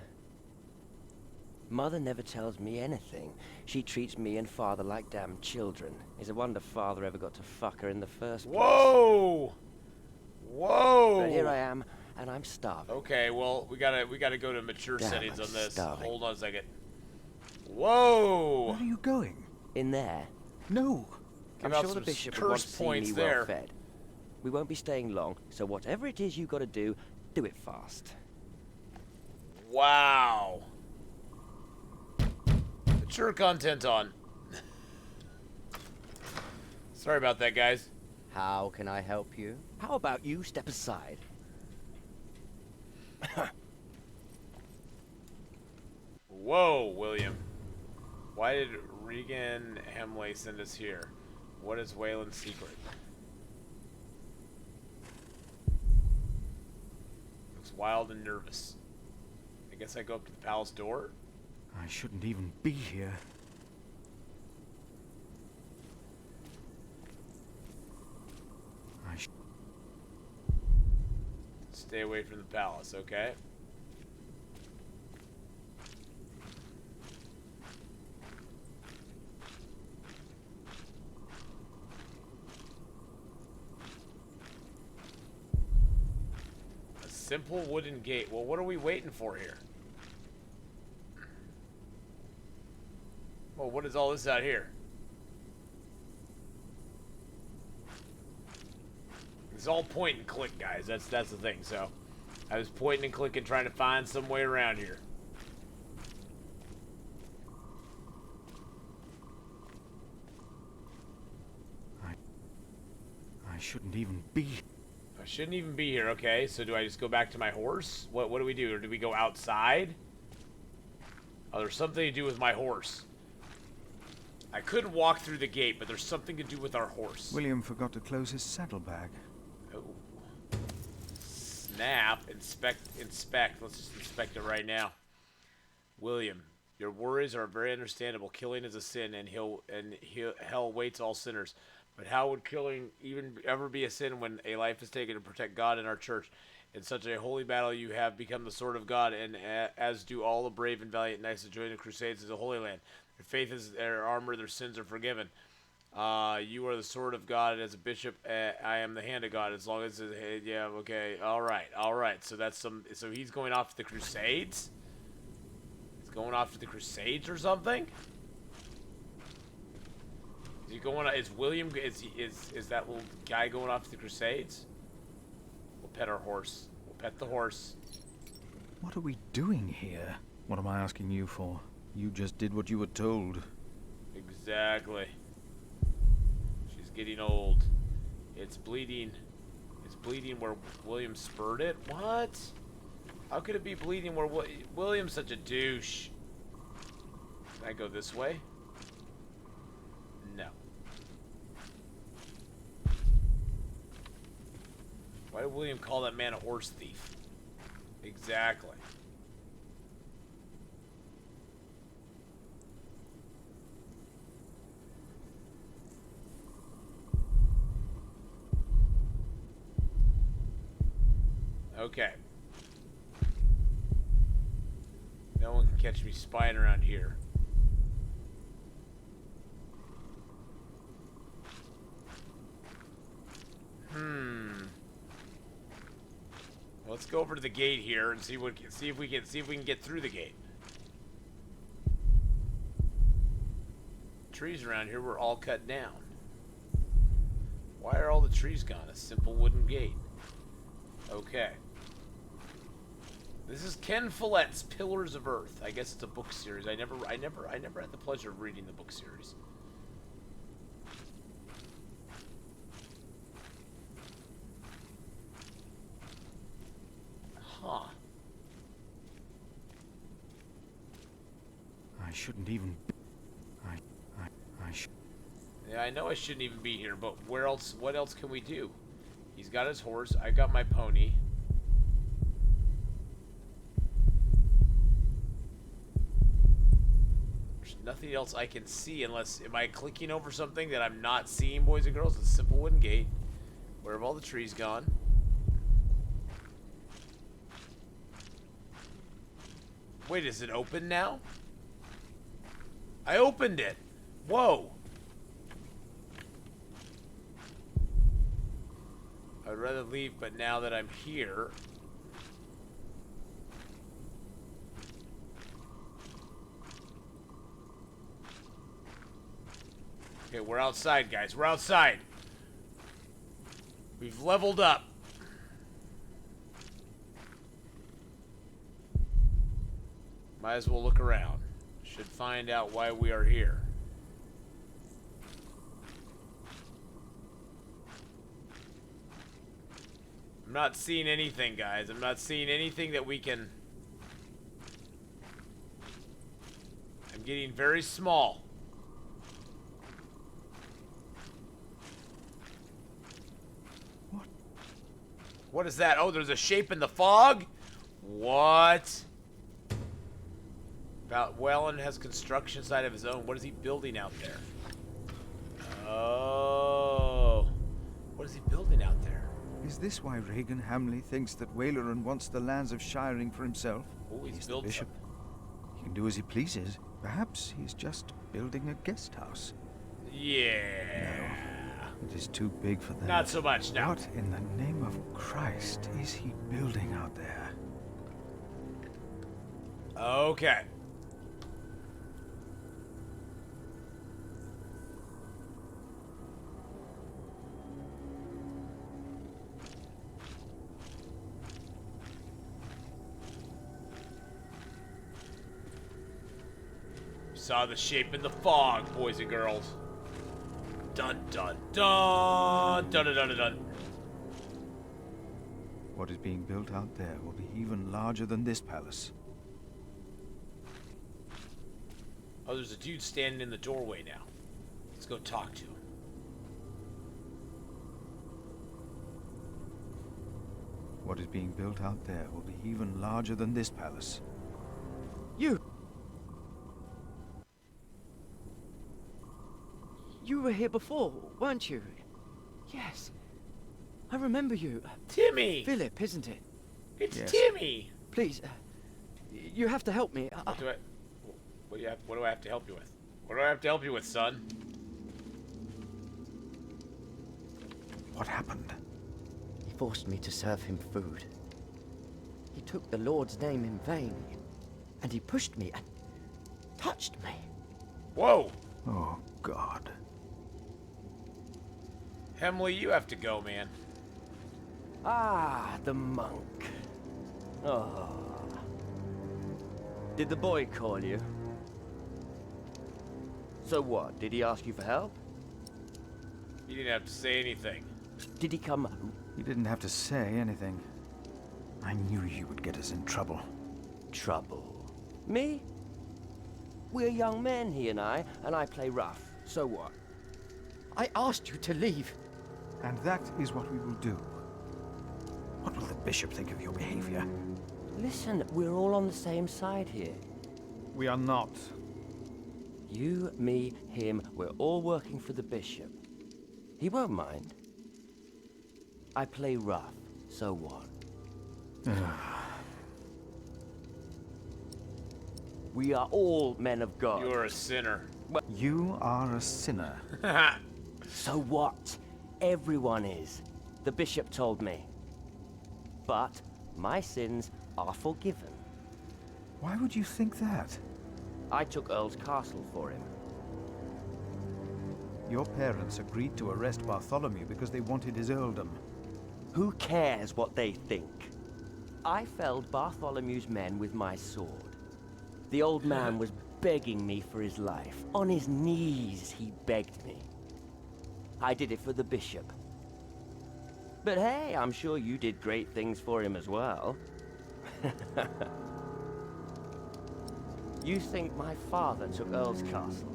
Mother never tells me anything. She treats me and Father like damn children. It's a wonder Father ever got to fuck her in the first place.
Whoa! Whoa!
But here I am, and I'm starving.
Okay, well, we gotta go to mature
Damn,
settings
I'm
on this.
starving.
Hold on a second. Whoa!
Where are you going?
In there.
No.
Give
I'm
out
sure the
some
bishop would
curse
want to see
points
me
there.
well fed. We won't be staying long, so whatever it is you gotta do it fast.
Wow. Mature content on. Sorry about that, guys.
How can I help you? How about you step aside?
Whoa, William. Why did Regan Hamley send us here? What is Wayland's secret? Looks wild and nervous. I guess I go up to the palace door.
I shouldn't even be here.
Stay away from the palace, okay? A simple wooden gate. Well, what are we waiting for here? Well, what is all this out here? It's all point and click, guys. That's the thing. So, I was pointing and clicking, trying to find some way around here.
I shouldn't even be.
I shouldn't even be here. Okay, so do I just go back to my horse? What do we do? Or do we go outside? Oh, there's something to do with my horse. I could walk through the gate, but there's something to do with our horse.
William forgot to close his saddlebag.
Oh. Snap. Inspect. Let's just inspect it right now. William, your worries are very understandable. Killing is a sin, and hell waits all sinners. But how would killing even ever be a sin when a life is taken to protect God and our church? In such a holy battle, you have become the sword of God, and as do all the brave and valiant knights that join the Crusades of the Holy Land. Their faith is their armor; their sins are forgiven. You are the sword of God, and as a bishop, I am the hand of God. As long as yeah, okay, all right. So that's So he's going off to the Crusades. He's going off to the Crusades or something. Is he going? Is William? Is that little guy going off to the Crusades? We'll pet our horse. We'll pet the horse.
What are we doing here? What am I asking you for? You just did what you were told.
Exactly. She's getting old. It's bleeding. It's bleeding where William spurred it? What? How could it be bleeding where William's such a douche? Can I go this way? No. Why did William call that man a horse thief? Exactly. Okay. No one can catch me spying around here. Let's go over to the gate here and see if we can get through the gate. Trees around here were all cut down. Why are all the trees gone? A simple wooden gate. Okay. This is Ken Follett's Pillars of Earth. I guess it's a book series. I never had the pleasure of reading the book series. Huh.
I shouldn't even. I should.
Yeah, I know I shouldn't even be here, but where else? What else can we do? He's got his horse. I got my pony. There's nothing else I can see unless... Am I clicking over something that I'm not seeing, boys and girls? It's a simple wooden gate. Where have all the trees gone? Wait, is it open now? I opened it. Whoa. I'd rather leave, but now that I'm here... Okay, we're outside, guys. We're outside. We've leveled up. Might as well look around. Should find out why we are here. I'm not seeing anything, guys. I'm not seeing anything that we can... I'm getting very small. What is that? Oh, there's a shape in the fog? What? Wellen has construction site of his own. What is he building out there? Oh. What is he building out there?
Is this why Regan Hamley thinks that Waleran wants the lands of Shiring for himself?
Oh, he's
the bishop. He can do as he pleases. Perhaps he's just building a guest house.
Yeah.
No, it is too big for that.
Not so much now.
What in the name of Christ is he building out there?
Okay. Saw the shape in the fog, boys and girls. Dun dun dun dun dun dun dun.
What is being built out there will be even larger than this palace.
Oh, there's a dude standing in the doorway now. Let's go talk to him.
What is being built out there will be even larger than this palace.
You were here before, weren't you? Yes. I remember you.
Timmy!
Philip, isn't it?
It's Timmy!
Please, you have to help me.
What do I have to help you with? What do I have to help you with, son?
What happened?
He forced me to serve him food. He took the Lord's name in vain, and he pushed me and touched me.
Whoa!
Oh, God.
Hemley, you have to go, man.
Ah, the monk. Oh. Did the boy call you? So what? Did he ask you for help?
You didn't have to say anything.
Did he come?
He didn't have to say anything. I knew you would get us in trouble.
Trouble? Me? We're young men, he and I play rough. So what? I asked you to leave.
And that is what we will do. What will the bishop think of your behavior?
Listen, we're all on the same side here.
We are not.
You, me, him, we're all working for the bishop. He won't mind. I play rough, so what? We are all men of God.
You are a sinner.
You are a sinner.
So what? Everyone is. The bishop told me. But my sins are forgiven.
Why would you think that?
I took Earl's castle for him.
Your parents agreed to arrest Bartholomew because they wanted his earldom.
Who cares what they think? I felled Bartholomew's men with my sword. The old man was begging me for his life. On his knees, he begged me. I did it for the bishop. But hey, I'm sure you did great things for him as well. You think my father took Earl's castle?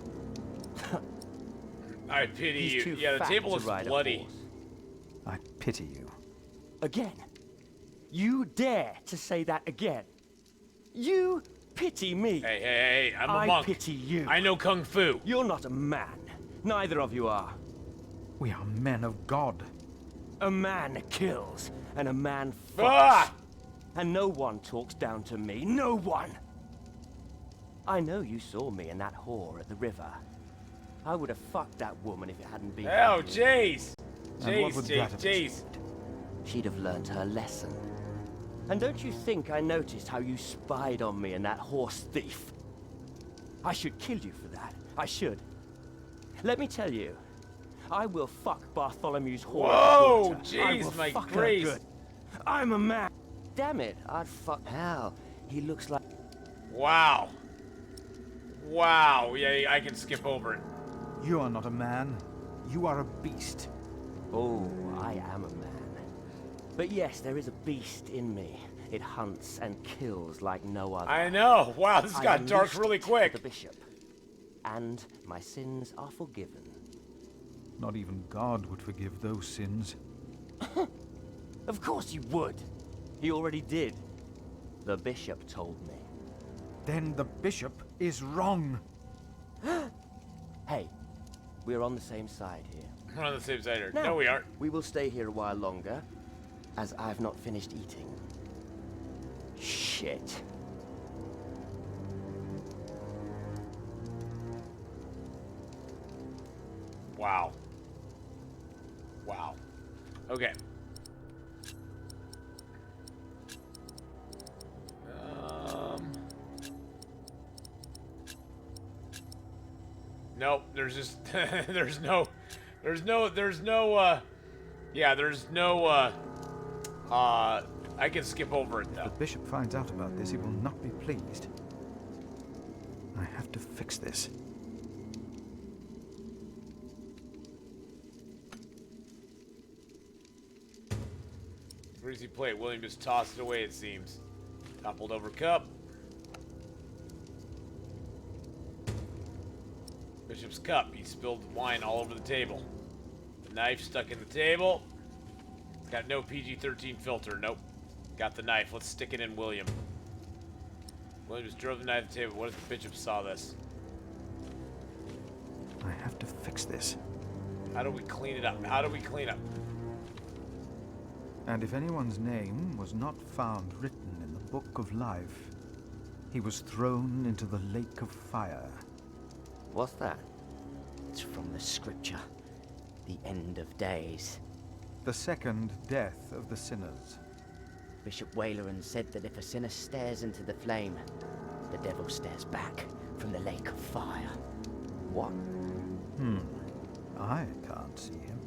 I pity
He's
you.
too
Yeah, the
fat
table
to
is
ride a
bloody.
horse.
I pity you.
Again? You dare to say that again? You pity me.
Hey, hey, hey, I'm a
I
monk.
pity you.
I know Kung Fu.
You're not a man. Neither of you are.
We are men of God.
A man kills, and a man fights.
Ah!
And no one talks down to me. No one! I know you saw me and that whore at the river. I would have fucked that woman if it hadn't been
Oh,
for you.
Jace!
And what
Jace,
would
Jace,
that have
Jace.
She'd have learned her lesson. And don't you think I noticed how you spied on me and that horse thief? I should kill you for that. I should. Let me tell you, I will fuck Bartholomew's whore.
Whoa,
daughter. I will
jeez, my
fuck her
grace.
good. I'm a man. Damn it, I'd fuck hell. He looks like...
Wow. Wow. Yeah, I can skip over it.
You are not a man. You are a beast.
Oh, I am a man. But yes, there is a beast in me. It hunts and kills like no other.
I know. Wow, this
I
got dark
unleashed
really
it
quick.
for the bishop. And my sins are forgiven.
Not even God would forgive those sins.
Of course you would. He already did. The bishop told me.
Then the bishop is wrong.
Hey, we're on the same side here.
We're on the same side here.
Now,
No, we aren't.
We will stay here a while longer, as I've not finished eating. Shit.
Wow. Wow. Okay. Nope, there's just there's no I can skip over it
If
though.
the bishop finds out about this, he will not be pleased. I have to fix this.
Greasy plate. William just tossed it away, it seems. Toppled over cup. Bishop's cup. He spilled wine all over the table. The knife stuck in the table. It's got no PG-13 filter. Nope. Got the knife. Let's stick it in William. William just drove the knife to the table. What if the bishop saw this?
I have to fix this.
How do we clean it up? How do we clean up?
And if anyone's name was not found written in the Book of Life, he was thrown into the lake of fire.
What's that?
It's from the scripture. The end of days.
The second death of the sinners.
Bishop Waleran said that if a sinner stares into the flame, the devil stares back from the lake of fire.
What?
I can't see him.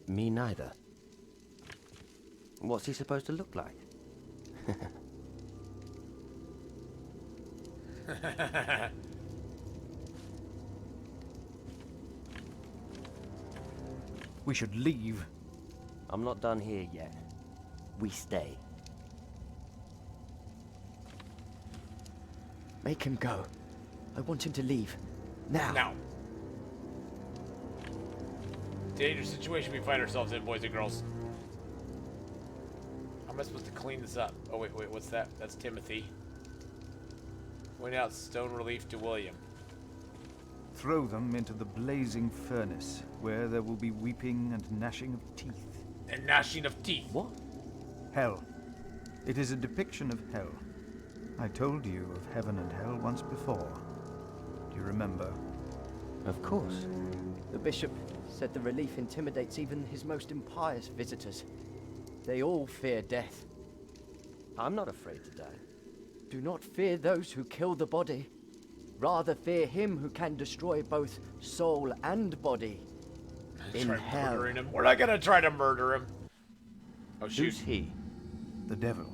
Me neither. What's he supposed to look like?
We should leave.
I'm not done here yet. We stay.
Make him go. I want him to leave. Now.
Now. Dangerous situation we find ourselves in, boys and girls. How am I supposed to clean this up? Oh, wait, what's that? That's Timothy. Point out stone relief to William.
Throw them into the blazing furnace, where there will be weeping and gnashing of teeth.
And gnashing of teeth?
What?
Hell. It is a depiction of hell. I told you of heaven and hell once before. Do you remember?
Of course.
The bishop said the relief intimidates even his most impious visitors. They all fear death.
I'm not afraid to die.
Do not fear those who kill the body. Rather fear him who can destroy both soul and body. In hell.
Murdering him. We're not gonna try to murder him. Oh, shoot.
Who's he?
The devil.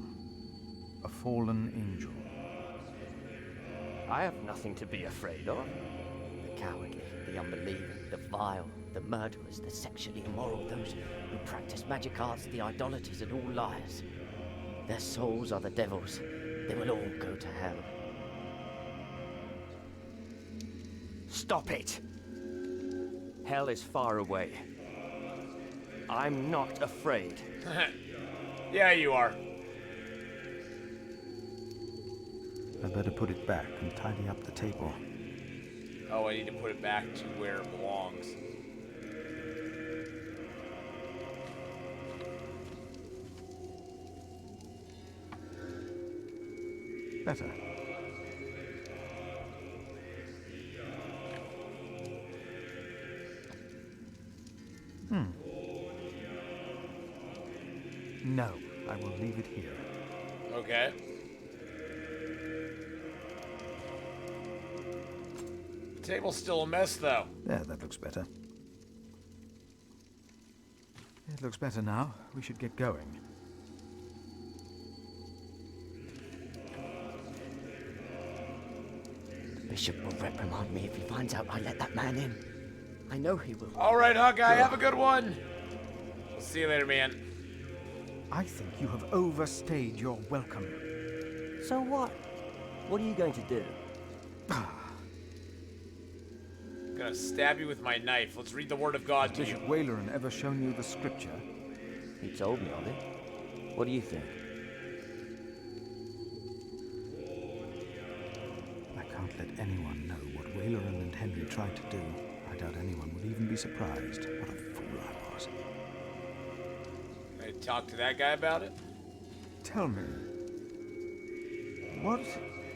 A fallen angel.
I have nothing to be afraid of.
The cowardly, the unbelieving, the vile, the murderers, the sexually immoral, those who practice magic arts, the idolaters, and all liars. Their souls are the devil's. They will all go to hell.
Stop it! Hell is far away. I'm not afraid.
Yeah, you are.
I better put it back and tidy up the table.
Oh, I need to put it back to where it belongs.
Better. No, I will leave it here.
Okay. The table's still a mess, though.
There, that looks better. It looks better now. We should get going.
The bishop will reprimand me if he finds out I let that man in. I know he will.
All right, Hawkeye, have a good one. We'll see you later, man.
I think you have overstayed your welcome.
So what? What are you going to do?
I'm gonna stab you with my knife. Let's read the word of God to you.
Bishop Waleran ever shown you the scripture?
He told me of it. What do you think?
I can't let anyone know what Waleran and Henry tried to do. I doubt anyone would even be surprised. What a fool I was.
I talk to that guy about it?
Tell me, what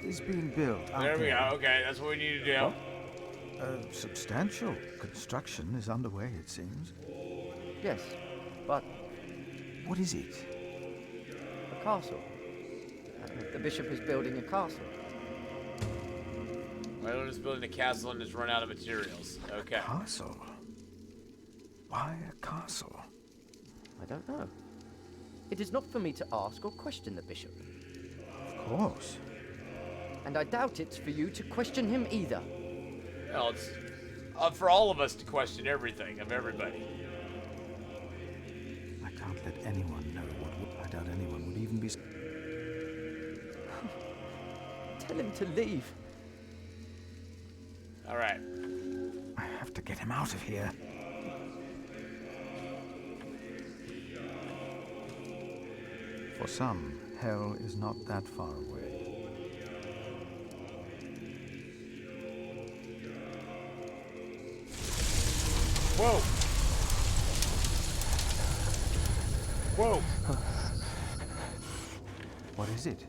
is being built out there?
There we go. Okay, that's what we need to do.
What? Substantial construction is underway, it seems.
Yes, but...
What is it?
A castle. The bishop is building a castle.
Wayland is building a castle and has run out of materials. Okay.
Castle? Why a castle?
I don't know. It is not for me to ask or question the bishop.
Of course.
And I doubt it's for you to question him either.
Well, it's for all of us to question everything of everybody.
I can't let anyone know what I doubt anyone would even be...
Tell him to leave.
All right.
I have to get him out of here. For some, hell is not that far away.
Whoa! Whoa!
What is it?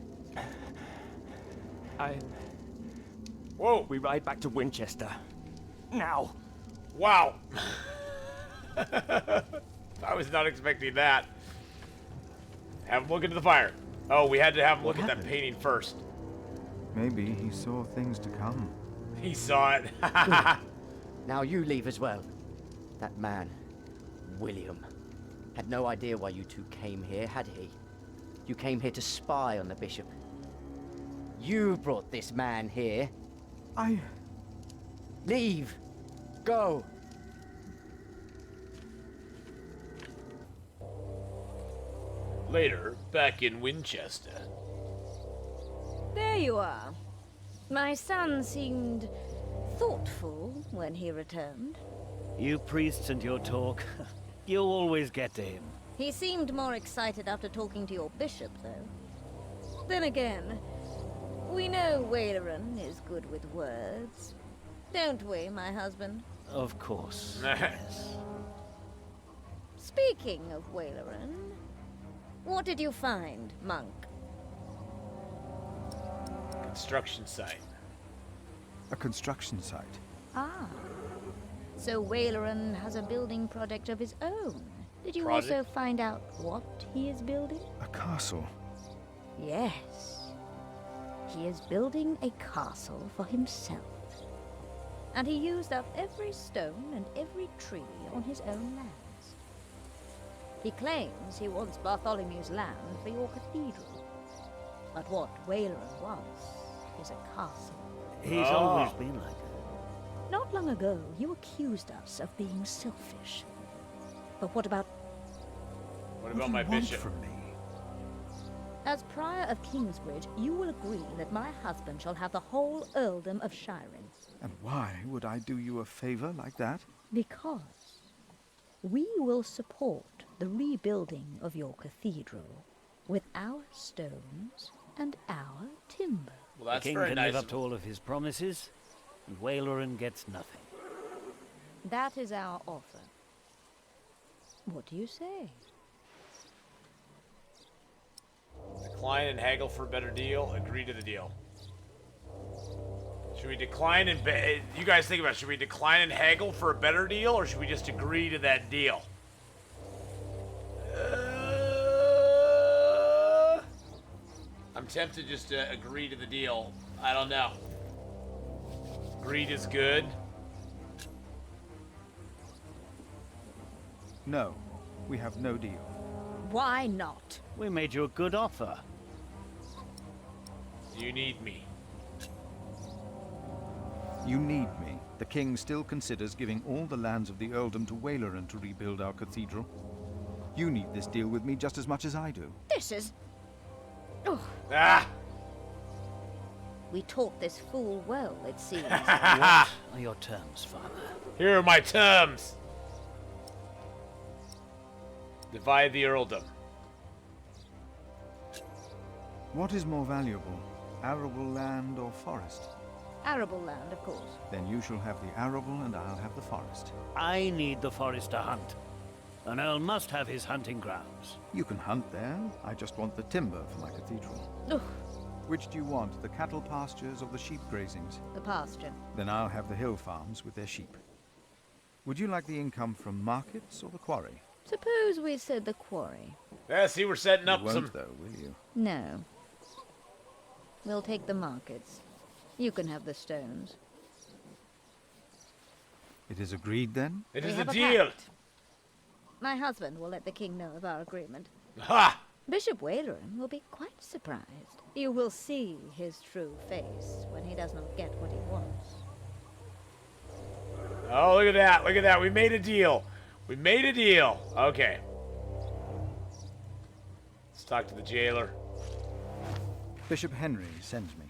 Whoa!
We ride back to Winchester. Now!
Wow! I was not expecting that. Have him look into the fire. Oh, we had to have him look at that painting first.
Maybe he saw things to come.
He saw it.
Now you leave as well. That man, William. Had no idea why you two came here, had he? You came here to spy on the bishop. You brought this man here. Leave! Go!
Later, back in Winchester.
There you are. My son seemed thoughtful when he returned.
You priests and your talk. You always get to him.
He seemed more excited after talking to your bishop, though. Then again, we know Waleran is good with words. Don't we, my husband?
Of course. Yes.
Speaking of Waleran, what did you find, monk?
Construction site.
A construction site.
Ah. So Waleran has a building project of his own. Did you
Project?
also find out what he is building?
A castle.
Yes. He is building a castle for himself. And he used up every stone and every tree on his own lands. He claims he wants Bartholomew's land for your cathedral. But what Waleran wants is a castle.
He's always been like that.
Not long ago, you accused us of being selfish. But what about...
What about my bishop?
From me?
As Prior of Kingsbridge, you will agree that my husband shall have the whole earldom of Shiren.
And why would I do you a favor like that?
Because we will support the rebuilding of your cathedral with our stones and our timber.
Well, that's
the king
very
can
nice.
live up to all of his promises, and Waleran gets nothing.
That is our offer. What do you say?
Decline and haggle for a better deal. Agree to the deal. Should we decline and you guys think about it, should we decline and haggle for a better deal, or should we just agree to that deal? I'm tempted just to agree to the deal. I don't know. Greed is good.
No, we have no deal.
Why not?
We made you a good offer.
You need me.
You need me. The king still considers giving all the lands of the earldom to Waleran to rebuild our cathedral. You need this deal with me just as much as I do.
This is... Oh.
Ah!
We taught this fool well, it seems.
What are your terms, father?
Here are my terms. Divide the earldom.
What is more valuable, arable land or forest?
Arable land, of course.
Then you shall have the arable and I'll have the forest.
I need the forest to hunt. An earl must have his hunting grounds.
You can hunt there. I just want the timber for my cathedral.
Ugh.
Which do you want, the cattle pastures or the sheep grazings?
The pasture.
Then I'll have the hill farms with their sheep. Would you like the income from markets or the quarry?
Suppose we said the quarry.
Yeah, see, we're setting up
you won't,
some...
though, will you?
No. We'll take the markets. You can have the stones.
It is agreed, then?
It
We
is a
have
deal.
pact. My husband will let the king know of our agreement.
Ha!
Bishop Waleran will be quite surprised. You will see his true face when he does not get what he wants.
Oh, look at that. Look at that. We made a deal. We made a deal. Okay. Let's talk to the jailer.
Bishop Henry sends me.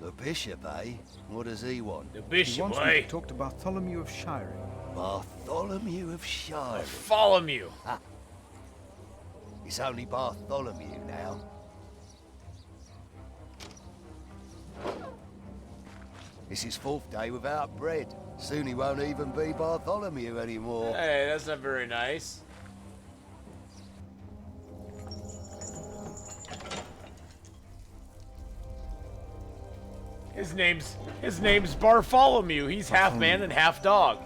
The bishop, eh? What does he want?
The
He
bishop,
wants me
eh?
to talk to Bartholomew of Shiring.
Bartholomew of Shiring.
Bartholomew.
Ah. It's only Bartholomew now. It's his 4th day without bread. Soon he won't even be Bartholomew anymore.
Hey, that's not very nice. His name's Bartholomew. He's half man and half dog.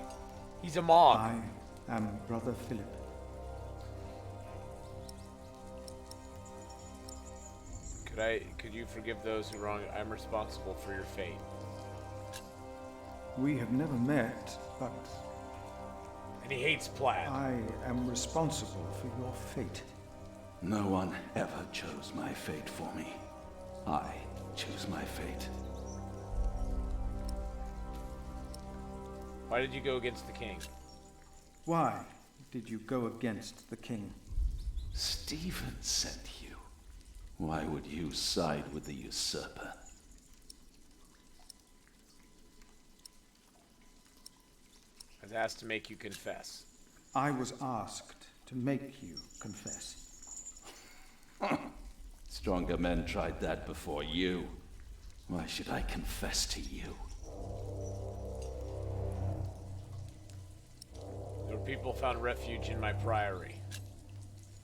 He's a Mog.
I am Brother Philip.
Could you forgive those who wrong? I'm responsible for your fate.
We have never met, but...
And he hates plaid.
I am responsible for your fate.
No one ever chose my fate for me. I choose my fate.
Why did you go against the king?
Why did you go against the king?
Stephen sent you. Why would you side with the usurper?
I was asked to make you confess.
I was asked to make you confess.
Stronger men tried that before you. Why should I confess to you?
Your people found refuge in my priory.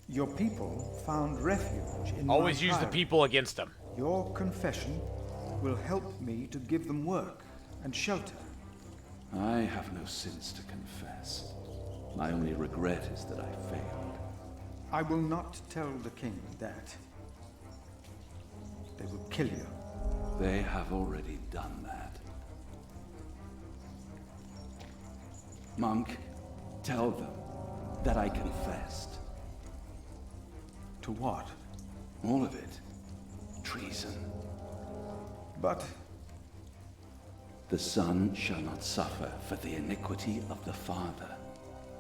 Your people found refuge in
Always
my
use the
priory.
people against them.
Your confession will help me to give them work and shelter.
I have no sins to confess. My only regret is that I failed.
I will not tell the king that. They will kill you.
They have already done that. Monk, tell them that I confessed.
To what?
All of it. Treason.
But
the son shall not suffer for the iniquity of the father.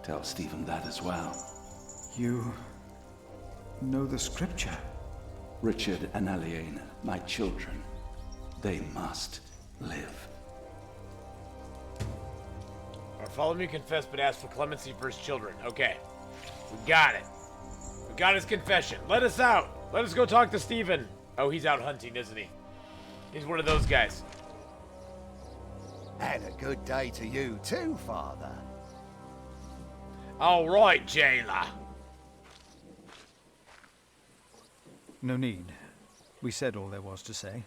Tell Stephen that as well.
You know the scripture.
Richard and Aliena, my children, they must live.
Bartholomew confessed but asked for clemency for his children. Okay. We got it. We got his confession. Let us out. Let us go talk to Stephen. Oh, he's out hunting, isn't he? He's one of those guys.
And a good day to you too, Father.
All right, jailer.
No need. We said all there was to say.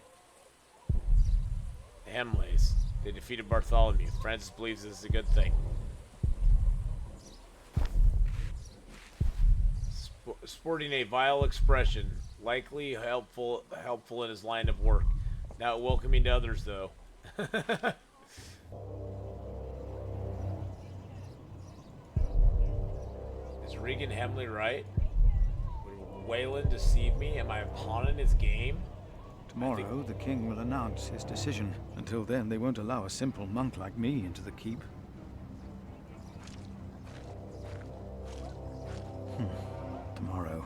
The Hemleys. They defeated Bartholomew. Francis believes this is a good thing. Sporting a vile expression, likely helpful in his line of work. Not welcoming to others, though. Is Regan Hemley right? Would Wayland deceive me? Am I a pawn in his game?
Tomorrow, the king will announce his decision. Until then, they won't allow a simple monk like me into the keep. Tomorrow.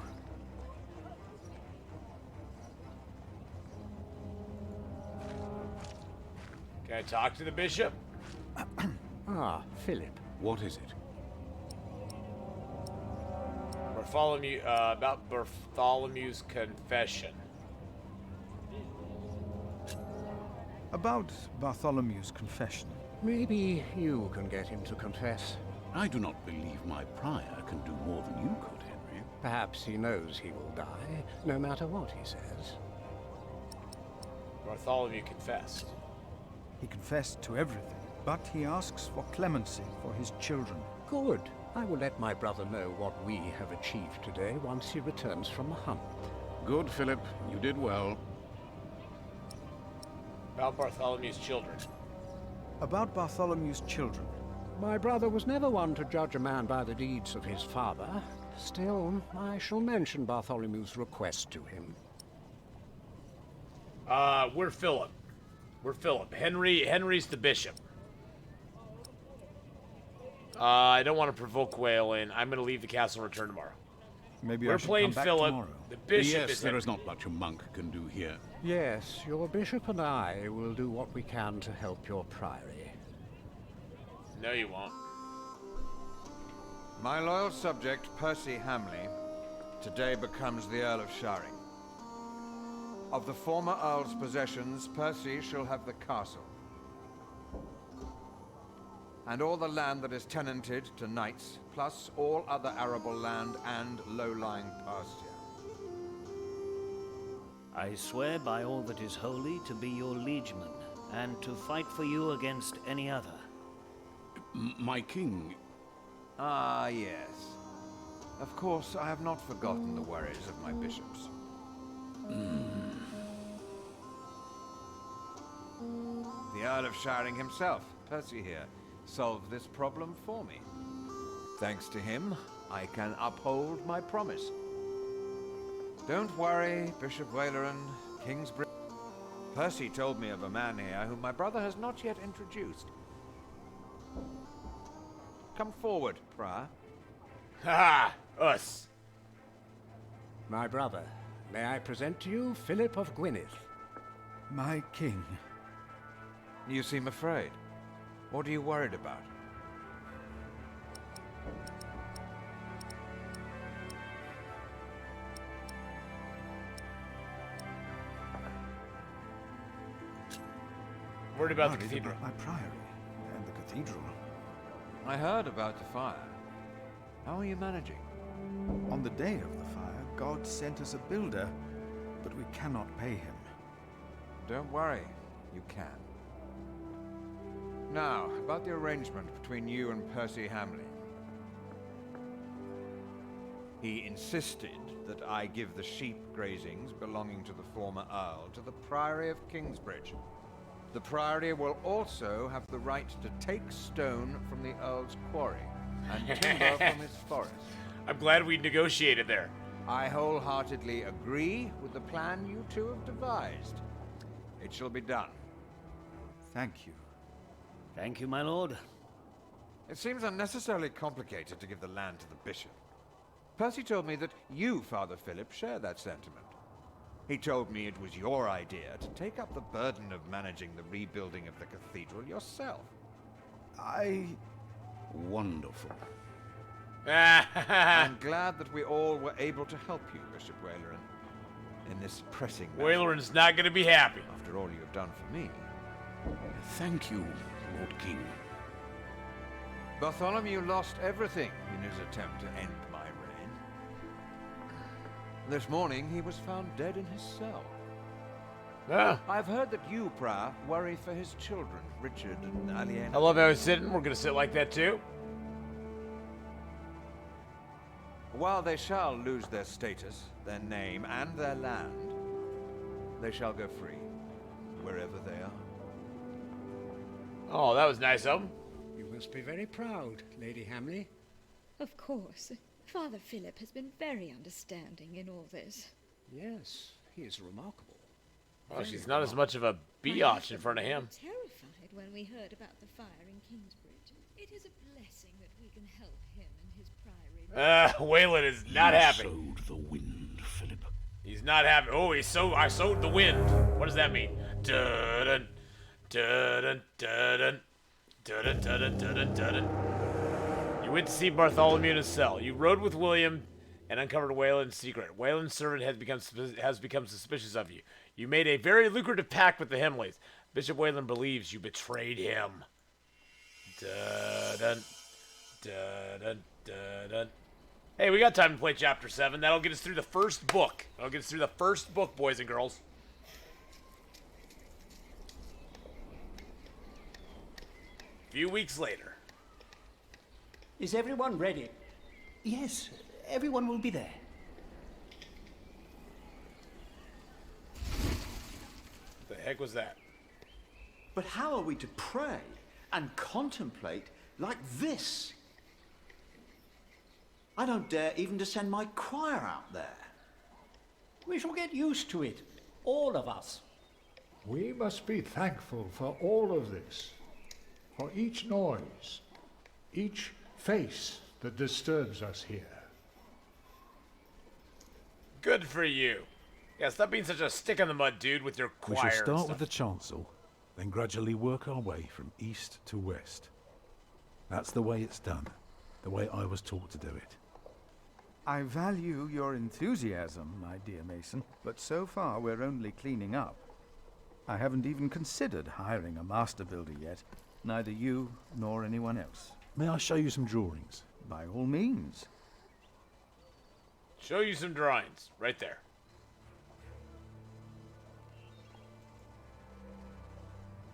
Can I talk to the bishop?
Philip, what is it?
Bartholomew, about Bartholomew's confession.
About Bartholomew's confession.
Maybe you can get him to confess.
I do not believe my prior can do more than you could, Henry.
Perhaps he knows he will die, no matter what he says.
Bartholomew confessed.
He confessed to everything, but he asks for clemency for his children.
Good. I will let my brother know what we have achieved today once he returns from the hunt.
Good, Philip. You did well.
About Bartholomew's children.
About Bartholomew's children.
My brother was never one to judge a man by the deeds of his father. Still, I shall mention Bartholomew's request to him.
We're Philip. We're Philip. Henry's the bishop. I don't want to provoke Wayland. I'm going to leave the castle and return tomorrow.
Maybe
we're
I should
playing
come back
Philip.
tomorrow.
The bishop
yes,
is
there
Henry.
is not much a monk can do here.
Yes, your bishop and I will do what we can to help your priory.
No, you won't.
My loyal subject, Percy Hamley, today becomes the Earl of Sharing. Of the former Earl's possessions, Percy shall have the castle. And all the land that is tenanted to knights, plus all other arable land and low-lying pasture.
I swear by all that is holy to be your liegeman, and to fight for you against any other.
My king...
Ah, yes. Of course, I have not forgotten the worries of my bishops. The Earl of Sharing himself, Percy here, solved this problem for me. Thanks to him, I can uphold my promise. Don't worry, Bishop Waleran, Kingsbridge. Percy told me of a man here whom my brother has not yet introduced. Come forward, Prior.
Ha! Us.
My brother, may I present to you Philip of Gwynedd?
My king.
You seem afraid. What are you worried about?
Worried about the
Worried
cathedral.
about my priory and the cathedral.
I heard about the fire. How are you managing?
On the day of the fire, God sent us a builder, but we cannot pay him.
Don't worry, you can. Now, about the arrangement between you and Percy Hamley. He insisted that I give the sheep grazings belonging to the former Earl to the Priory of Kingsbridge. The Priory will also have the right to take stone from the Earl's quarry and timber from his forest.
I'm glad we negotiated there.
I wholeheartedly agree with the plan you two have devised. It shall be done.
Thank you.
Thank you, my lord.
It seems unnecessarily complicated to give the land to the bishop. Percy told me that you, Father Philip, share that sentiment. He told me it was your idea to take up the burden of managing the rebuilding of the cathedral yourself.
Wonderful.
I'm glad that we all were able to help you, Bishop Waleran, in this pressing matter.
Waleran's not going to be happy.
After all you have done for me.
Thank you, Lord King.
Bartholomew lost everything in his attempt to end my reign. This morning he was found dead in his cell. I've heard that you, Prior, worry for his children, Richard and Aliena.
I love how he's sitting. We're going to sit like that too.
While they shall lose their status, their name, and their land, they shall go free, wherever they are.
Oh, that was nice of him.
You must be very proud, Lady Hamley.
Of course. Father Philip has been very understanding in all this.
Yes, he is remarkable.
Oh, she's not as much of a biatch in front of him.
We were terrified when we heard about the fire in Kingsbridge. It is a blessing that we can help him and his priory.
Wayland is not happy.
Sowed the wind, Philip.
He's not happy. Oh, I sowed the wind. What does that mean? Dun dun dun dun dun dun dun dun. You went to see Bartholomew in his cell. You rode with William and uncovered Wayland's secret. Wayland's servant has become suspicious of you. You made a very lucrative pact with the Hemleys. Bishop Wayland believes you betrayed him. Dun dun dun dun dun. Hey, we got time to play Chapter 7. That'll get us through the first book. That'll get us through the first book, boys and girls. A few weeks later.
Is everyone ready?
Yes, everyone will be there.
What the heck was that?
But how are we to pray and contemplate like this? I don't dare even to send my choir out there.
We shall get used to it, all of us.
We must be thankful for all of this, for each noise, each face that disturbs us here.
Good for you. Yeah, stop being such a stick in the mud, dude, with your choir.
We shall
and
start
stuff.
with the chancel, then gradually work our way from east to west. That's the way it's done, the way I was taught to do it.
I value your enthusiasm, my dear Mason, but so far we're only cleaning up. I haven't even considered hiring a master builder yet, neither you nor anyone else.
May I show you some drawings?
By all means.
Show you some drawings, right there.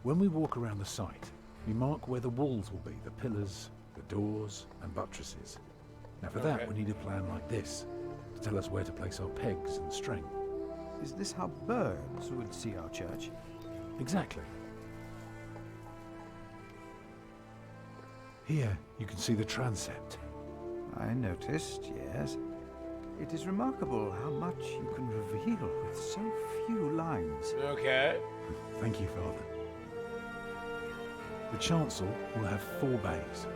When we walk around the site, we mark where the walls will be, the pillars, the doors, and buttresses. Now for that, we need a plan like this, to tell us where to place our pegs and string.
Is this how birds would see our church?
Exactly. Here, you can see the transept.
I noticed, yes. It is remarkable how much you can reveal with so few lines.
Okay.
Thank you, Father. The chancel will have 4 bays.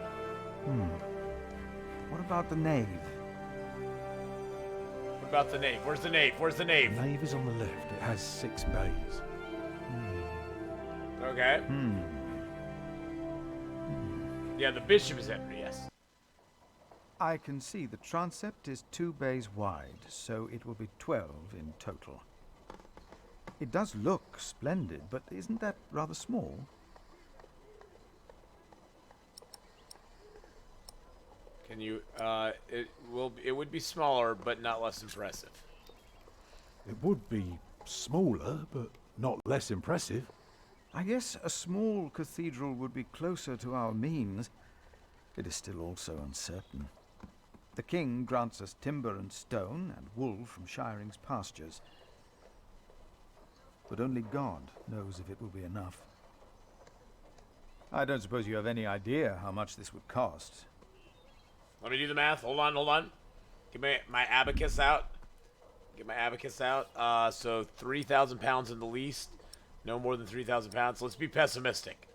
What about the nave?
What about the nave? Where's the nave? Where's the nave?
The nave is on the left. It has 6 bays.
Okay. Yeah, the bishop is empty, yes.
I can see the transept is 2 bays wide, so it will be 12 in total. It does look splendid, but isn't that rather small?
Can you, it would be smaller, but not less impressive.
It would be smaller, but not less impressive.
I guess a small cathedral would be closer to our means. It is still also uncertain. The king grants us timber and stone and wool from Shiring's pastures. But only God knows if it will be enough. I don't suppose you have any idea how much this would cost.
Let me do the math. Hold on. Get my abacus out. So 3,000 pounds in the least. No more than 3,000 pounds. Let's be pessimistic.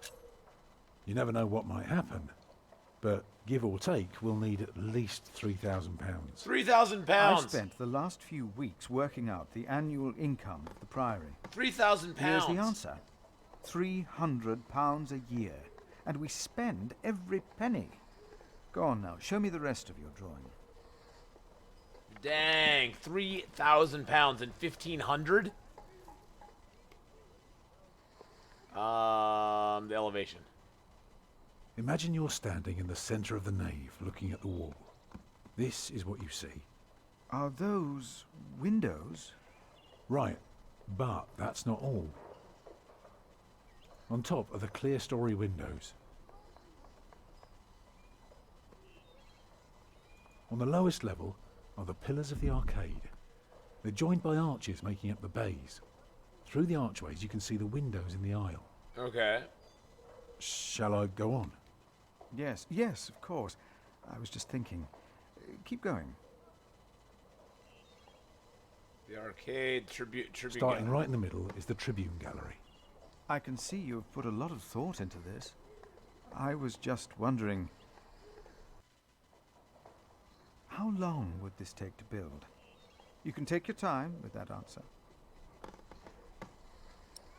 You never know what might happen. But give or take, we'll need at least 3,000 pounds.
3,000 pounds!
I've spent the last few weeks working out the annual income of the Priory.
3,000 pounds!
Here's the answer. £300 a year. And we spend every penny. Go on now, show me the rest of your drawing.
Dang, 3,000 pounds and 1,500? The elevation.
Imagine you're standing in the center of the nave, looking at the wall. This is what you see.
Are those windows?
Right, but that's not all. On top are the clear-story windows. On the lowest level are the pillars of the arcade. They're joined by arches making up the bays. Through the archways you can see the windows in the aisle.
Okay.
Shall I go on?
Yes, of course. I was just thinking. Keep going.
The arcade, tribute
Starting
gallery.
right in the middle is the Tribune Gallery.
I can see you have put a lot of thought into this. I was just wondering, how long would this take to build? You can take your time with that answer.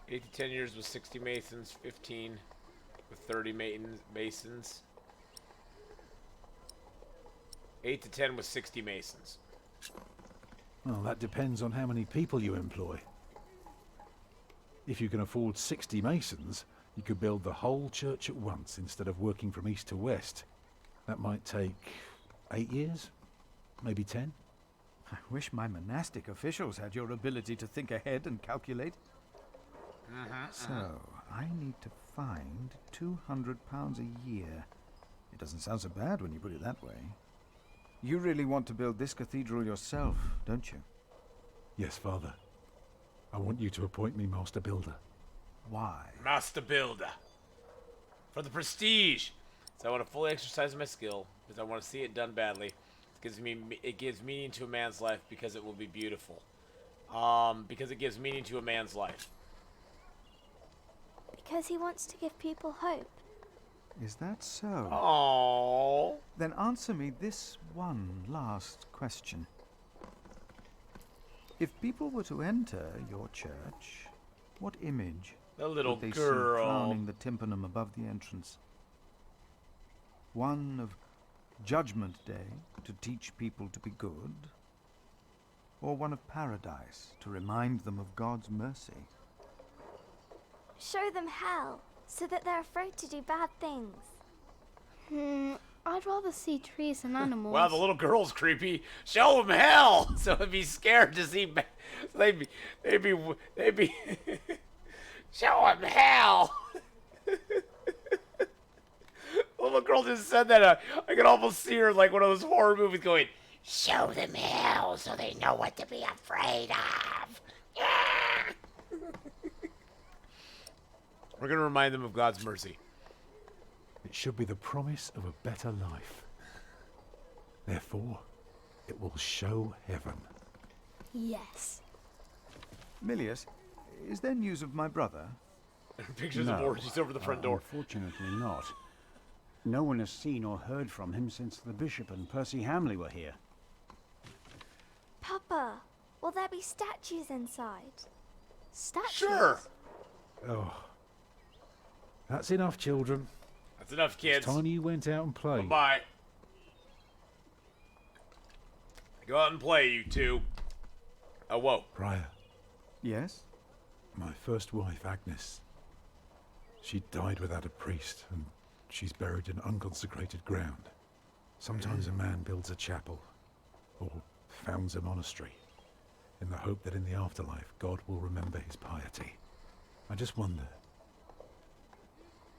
8 to 10 years with 60 masons, 15 with 30 masons. 8 to 10 with 60 masons.
Well, that depends on how many people you employ. If you can afford 60 masons, you could build the whole church at once instead of working from east to west. That might take 8 years, maybe 10.
I wish my monastic officials had your ability to think ahead and calculate. So, I need to find £200 a year. It doesn't sound so bad when you put it that way. You really want to build this cathedral yourself, don't you?
Yes, Father. I want you to appoint me Master Builder.
Why?
Master Builder. For the prestige. So I want to fully exercise my skill, because I want to see it done badly. It gives meaning to a man's life because it will be beautiful. Because it gives meaning to a man's life.
Because he wants to give people hope.
Is that so?
Aww.
Then answer me this one last question. If people were to enter your church, what image
The little
would they
girl.
see crowning the tympanum above the entrance? One of Judgment Day to teach people to be good? Or one of Paradise to remind them of God's mercy?
Show them hell, so that they're afraid to do bad things.
I'd rather see trees and animals.
Wow, the little girl's creepy. Show them hell, so they'd be scared to see. They'd be. Show them hell. The little girl just said that. I could almost see her like one of those horror movies going, "Show them hell, so they know what to be afraid of." We're gonna remind them of God's mercy.
It should be the promise of a better life. Therefore, it will show heaven.
Yes.
Milius, is there news of my brother?
Pictures of orgies over the front door.
Unfortunately not. No one has seen or heard from him since the bishop and Percy Hamley were here.
Papa, will there be statues inside? Statues?
Sure.
Oh. That's enough, children.
That's enough, kids.
It's time you went out and played.
Bye. Go out and play, you two. Oh, whoa.
Prior.
Yes?
My first wife, Agnes. She died without a priest, and she's buried in unconsecrated ground. Sometimes a man builds a chapel, or founds a monastery, in the hope that in the afterlife God will remember his piety. I just wonder,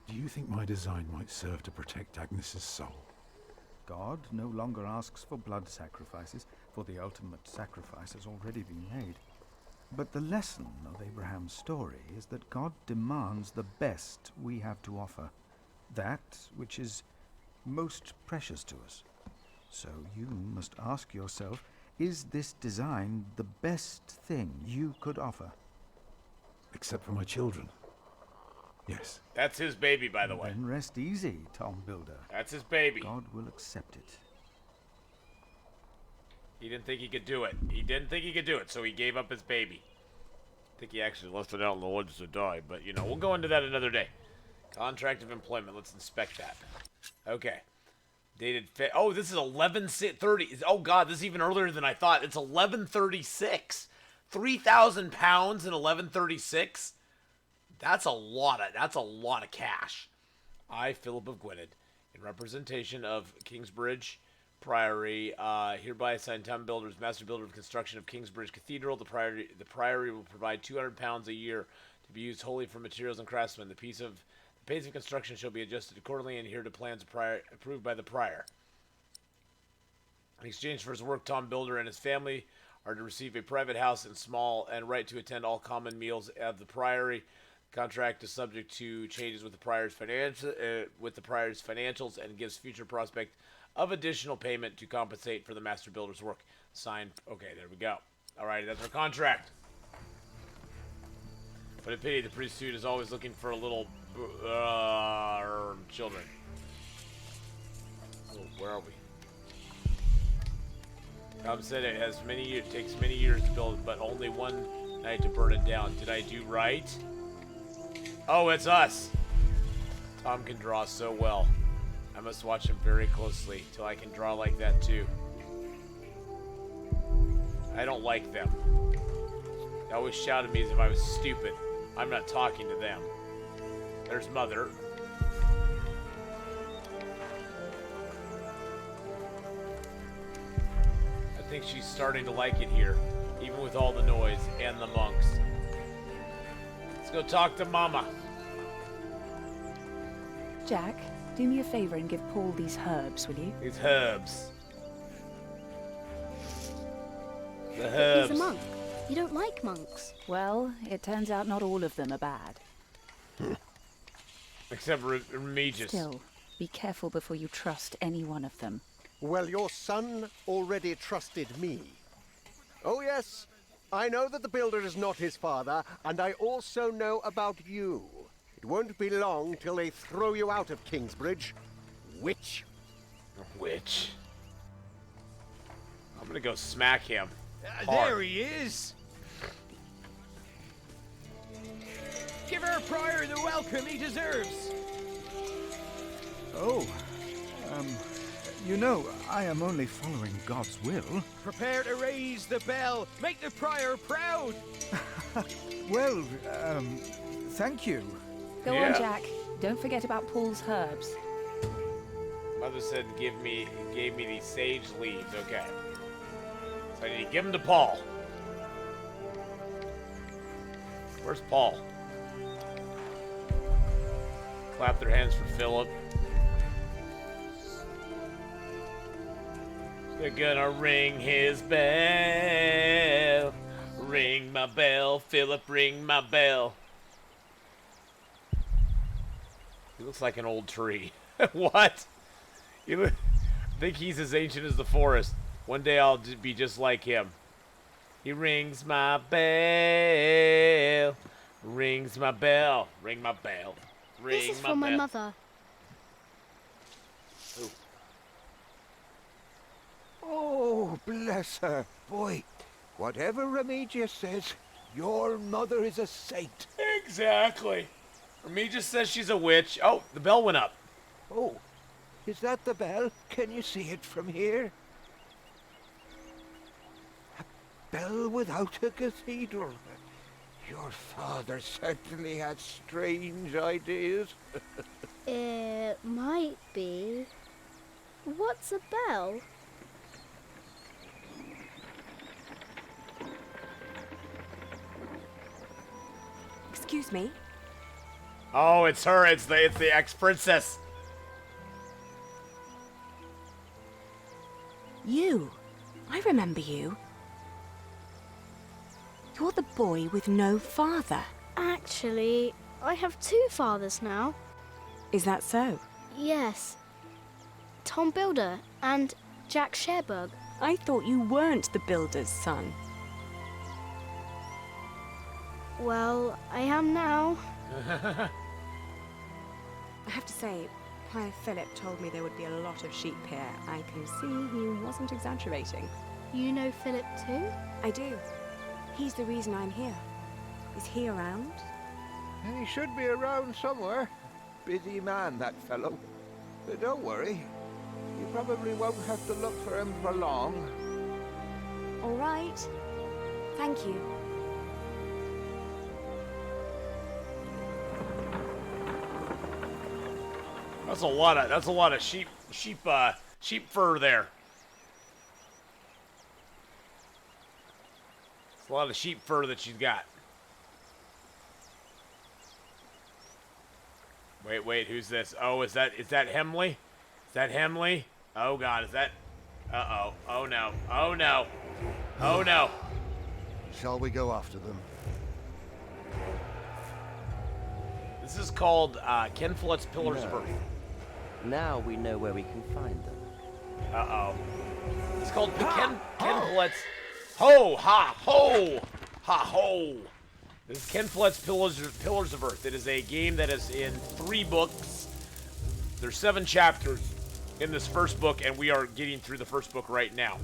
do you think my design might serve to protect Agnes's soul?
God no longer asks for blood sacrifices, for the ultimate sacrifice has already been made. But the lesson of Abraham's story is that God demands the best we have to offer, that which is most precious to us. So you must ask yourself, is this design the best thing you could offer?
Except for my children. Yes.
That's his baby, by the way.
Then rest easy, Tom Builder.
That's his baby.
God will accept it.
He didn't think he could do it. He didn't think he could do it, so he gave up his baby. I think he actually left it out in the woods to die, but, you know, we'll go into that another day. Contract of employment. Let's inspect that. Okay. Dated... Oh, this is 11:30. Oh, God, this is even earlier than I thought. It's 11:36. 3,000 pounds in 11:36. That's a lot of cash. I, Philip of Gwynedd, in representation of Kingsbridge Priory, hereby assign Tom Builder as master builder of construction of Kingsbridge Cathedral. The priory will provide £200 a year to be used wholly for materials and craftsmen. The pace of construction shall be adjusted accordingly and adhere to plans approved by the prior. In exchange for his work, Tom Builder and his family are to receive a private house and right to attend all common meals of the priory. Contract is subject to changes with the prior's financials and gives future prospect of additional payment to compensate for the master builder's work. Signed. Okay, there we go. Alrighty, that's our contract. What a pity, the priesthood is always looking for a little children. Oh, where are we? Tom said it takes many years to build, but only one night to burn it down. Did I do right? Oh, it's us. Tom can draw so well. I must watch him very closely till I can draw like that too. I don't like them. They always shout at me as if I was stupid. I'm not talking to them. There's Mother. I think she's starting to like it here, even with all the noise and the monks. Let's go talk to Mama.
Jack, do me a favor and give Paul these herbs, will you?
These herbs. The herbs.
He's a monk. You don't like monks.
Well, it turns out not all of them are bad.
Except Remigius.
Still, be careful before you trust any one of them.
Well, your son already trusted me. Oh yes, I know that the builder is not his father, and I also know about you. It won't be long till they throw you out of Kingsbridge. Witch.
Witch. I'm gonna go smack him.
There he is. Give our prior the welcome he deserves.
Oh, you know, I am only following God's will.
Prepare to raise the bell. Make the prior proud.
Well, thank you.
Go on, Jack. Don't forget about Paul's herbs.
Mother said gave me these sage leaves. Okay. So I need to give them to Paul. Where's Paul? Clap their hands for Philip. They're gonna ring his bell. Ring my bell, Philip, ring my bell. He looks like an old tree. What? Think he's as ancient as the forest. One day I'll be just like him. He rings my bell. Rings my bell. Ring my bell. Ring
This is
my
from
bell.
my mother.
Ooh.
Oh, bless her. Boy, whatever Remedius says, your mother is a saint.
Exactly. Remedius says she's a witch. Oh, the bell went up.
Oh, is that the bell? Can you see it from here? A bell without a cathedral. Your father certainly had strange ideas.
It might be. What's a bell?
Excuse me?
Oh, it's her. It's the ex-princess.
You. I remember you. You're the boy with no father.
Actually, I have 2 fathers now.
Is that so?
Yes. Tom Builder and Jack Sherbug.
I thought you weren't the builder's son.
Well, I am now.
I have to say, Prior Philip told me there would be a lot of sheep here. I can see he wasn't exaggerating.
You know Philip too?
I do. He's the reason I'm here. Is he around?
He should be around somewhere. Busy man, that fellow. But don't worry. You probably won't have to look for him for long.
All right. Thank you.
That's a lot of sheep fur there. It's a lot of sheep fur that she's got. Wait, who's this? Oh, is that Hemley? Is that Hemley? Oh God, is that? Uh-oh. Oh no. Oh no. Oh no.
Shall we go after them?
This is called Ken Follett's Pillars of
No.
Earth.
Now we know where we can find them.
Uh-oh. It's called Ken Follett's... Ho! Ha! Ho! Ha! Ho! This is Ken Follett's Pillars of Earth. It is a game that is in 3 books. There's 7 chapters in this first book, and we are getting through the first book right now.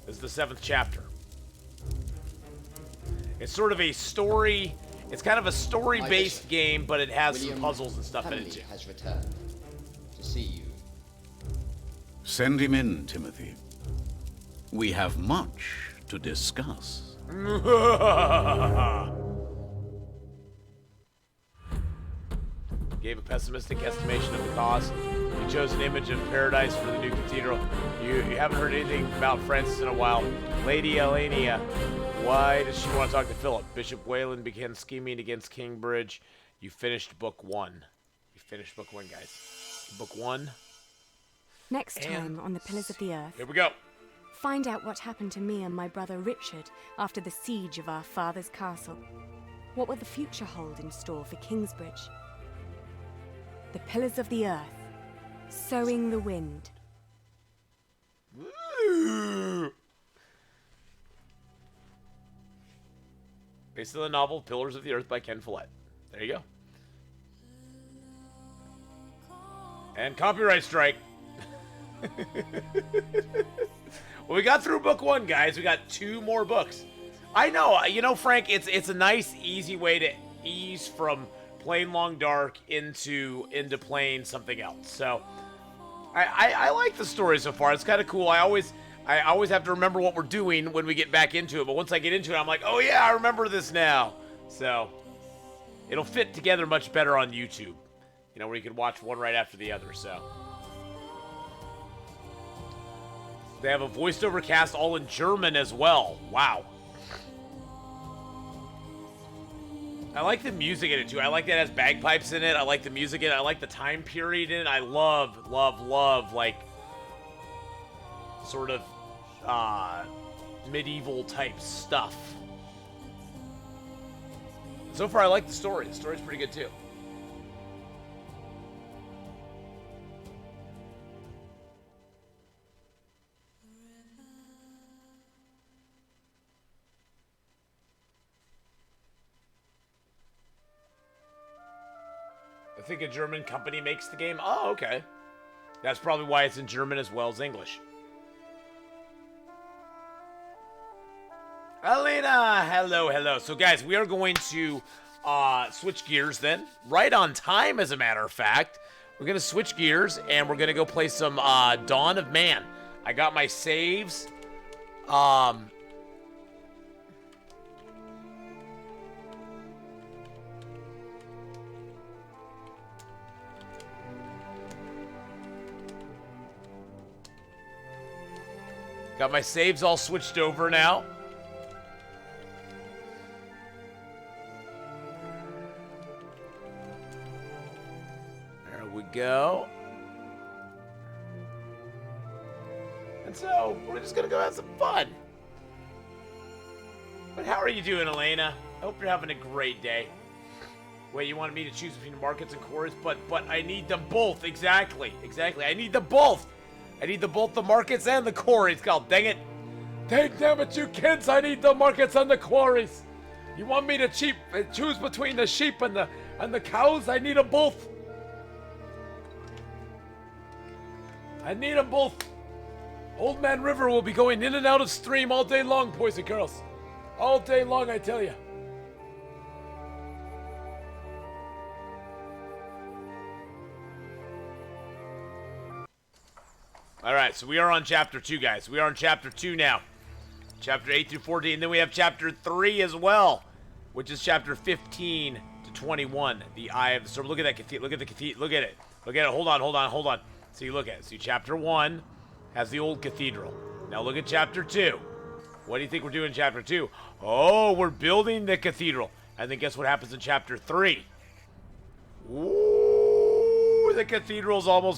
This is the 7th chapter. It's sort of a story... It's kind of a story-based game, but it has some puzzles and stuff in it too.
Has returned to see you.
Send him in, Timothy. We have much to discuss.
Gave a pessimistic estimation of the cost. You chose an image of paradise for the new cathedral. You haven't heard anything about Francis in a while. Lady Elenia, why does she want to talk to Philip? Bishop Wayland began scheming against Kingbridge. You finished book 1. You finished book 1, guys. Book 1.
Next time on the Pillars of the Earth.
Here we go.
Find out what happened to me and my brother Richard after the siege of our father's castle. What will the future hold in store for Kingsbridge? The Pillars of the Earth. Sowing the Wind.
Based on the novel Pillars of the Earth by Ken Follett. There you go. And copyright strike. Well, we got through book 1, guys. We got 2 more books. I know, you know, Frank, it's a nice, easy way to ease from playing Long Dark into playing something else. So, I like the story so far. It's kind of cool. I always have to remember what we're doing when we get back into it. But once I get into it, I'm like, oh yeah, I remember this now. So, it'll fit together much better on YouTube. You know, where you can watch one right after the other. So. They have a voiced over cast all in German as well. Wow. I like the music in it too. I like that it has bagpipes in it. I like the music in it. I like the time period in it. I love, like, sort of, medieval type stuff. So far, I like the story. The story's pretty good too. I think a German company makes the game. Oh, okay. That's probably why it's in German as well as English. Elena, hello, hello. So, guys, we are going to switch gears then. Right on time, as a matter of fact. We're going to switch gears, and we're going to go play some Dawn of Man. I got my saves. Got my saves all switched over now. There we go. And so, we're just gonna go have some fun. But how are you doing, Elena? I hope you're having a great day. Wait, you wanted me to choose between the markets and quarries, but I need them both. Exactly. I need them both. I need both the markets and the quarries. God dang it. Dang damn it, you kids. I need the markets and the quarries. You want me to choose between the sheep and the cows? I need them both. I need them both. Old Man River will be going in and out of stream all day long, boys and girls. All day long, I tell you. Alright, so we are on Chapter 2, guys. We are on Chapter 2 now. Chapter 8 through 14. And then we have Chapter 3 as well, which is Chapter 15 to 21. The Eye of the Storm. Look at that cathedral. Look at the cathedral. Look at it. Look at it. Hold on. So you look at it. See, Chapter 1 has the old cathedral. Now look at Chapter 2. What do you think we're doing in Chapter 2? Oh, we're building the cathedral. And then guess what happens in Chapter 3? Ooh, the cathedral's almost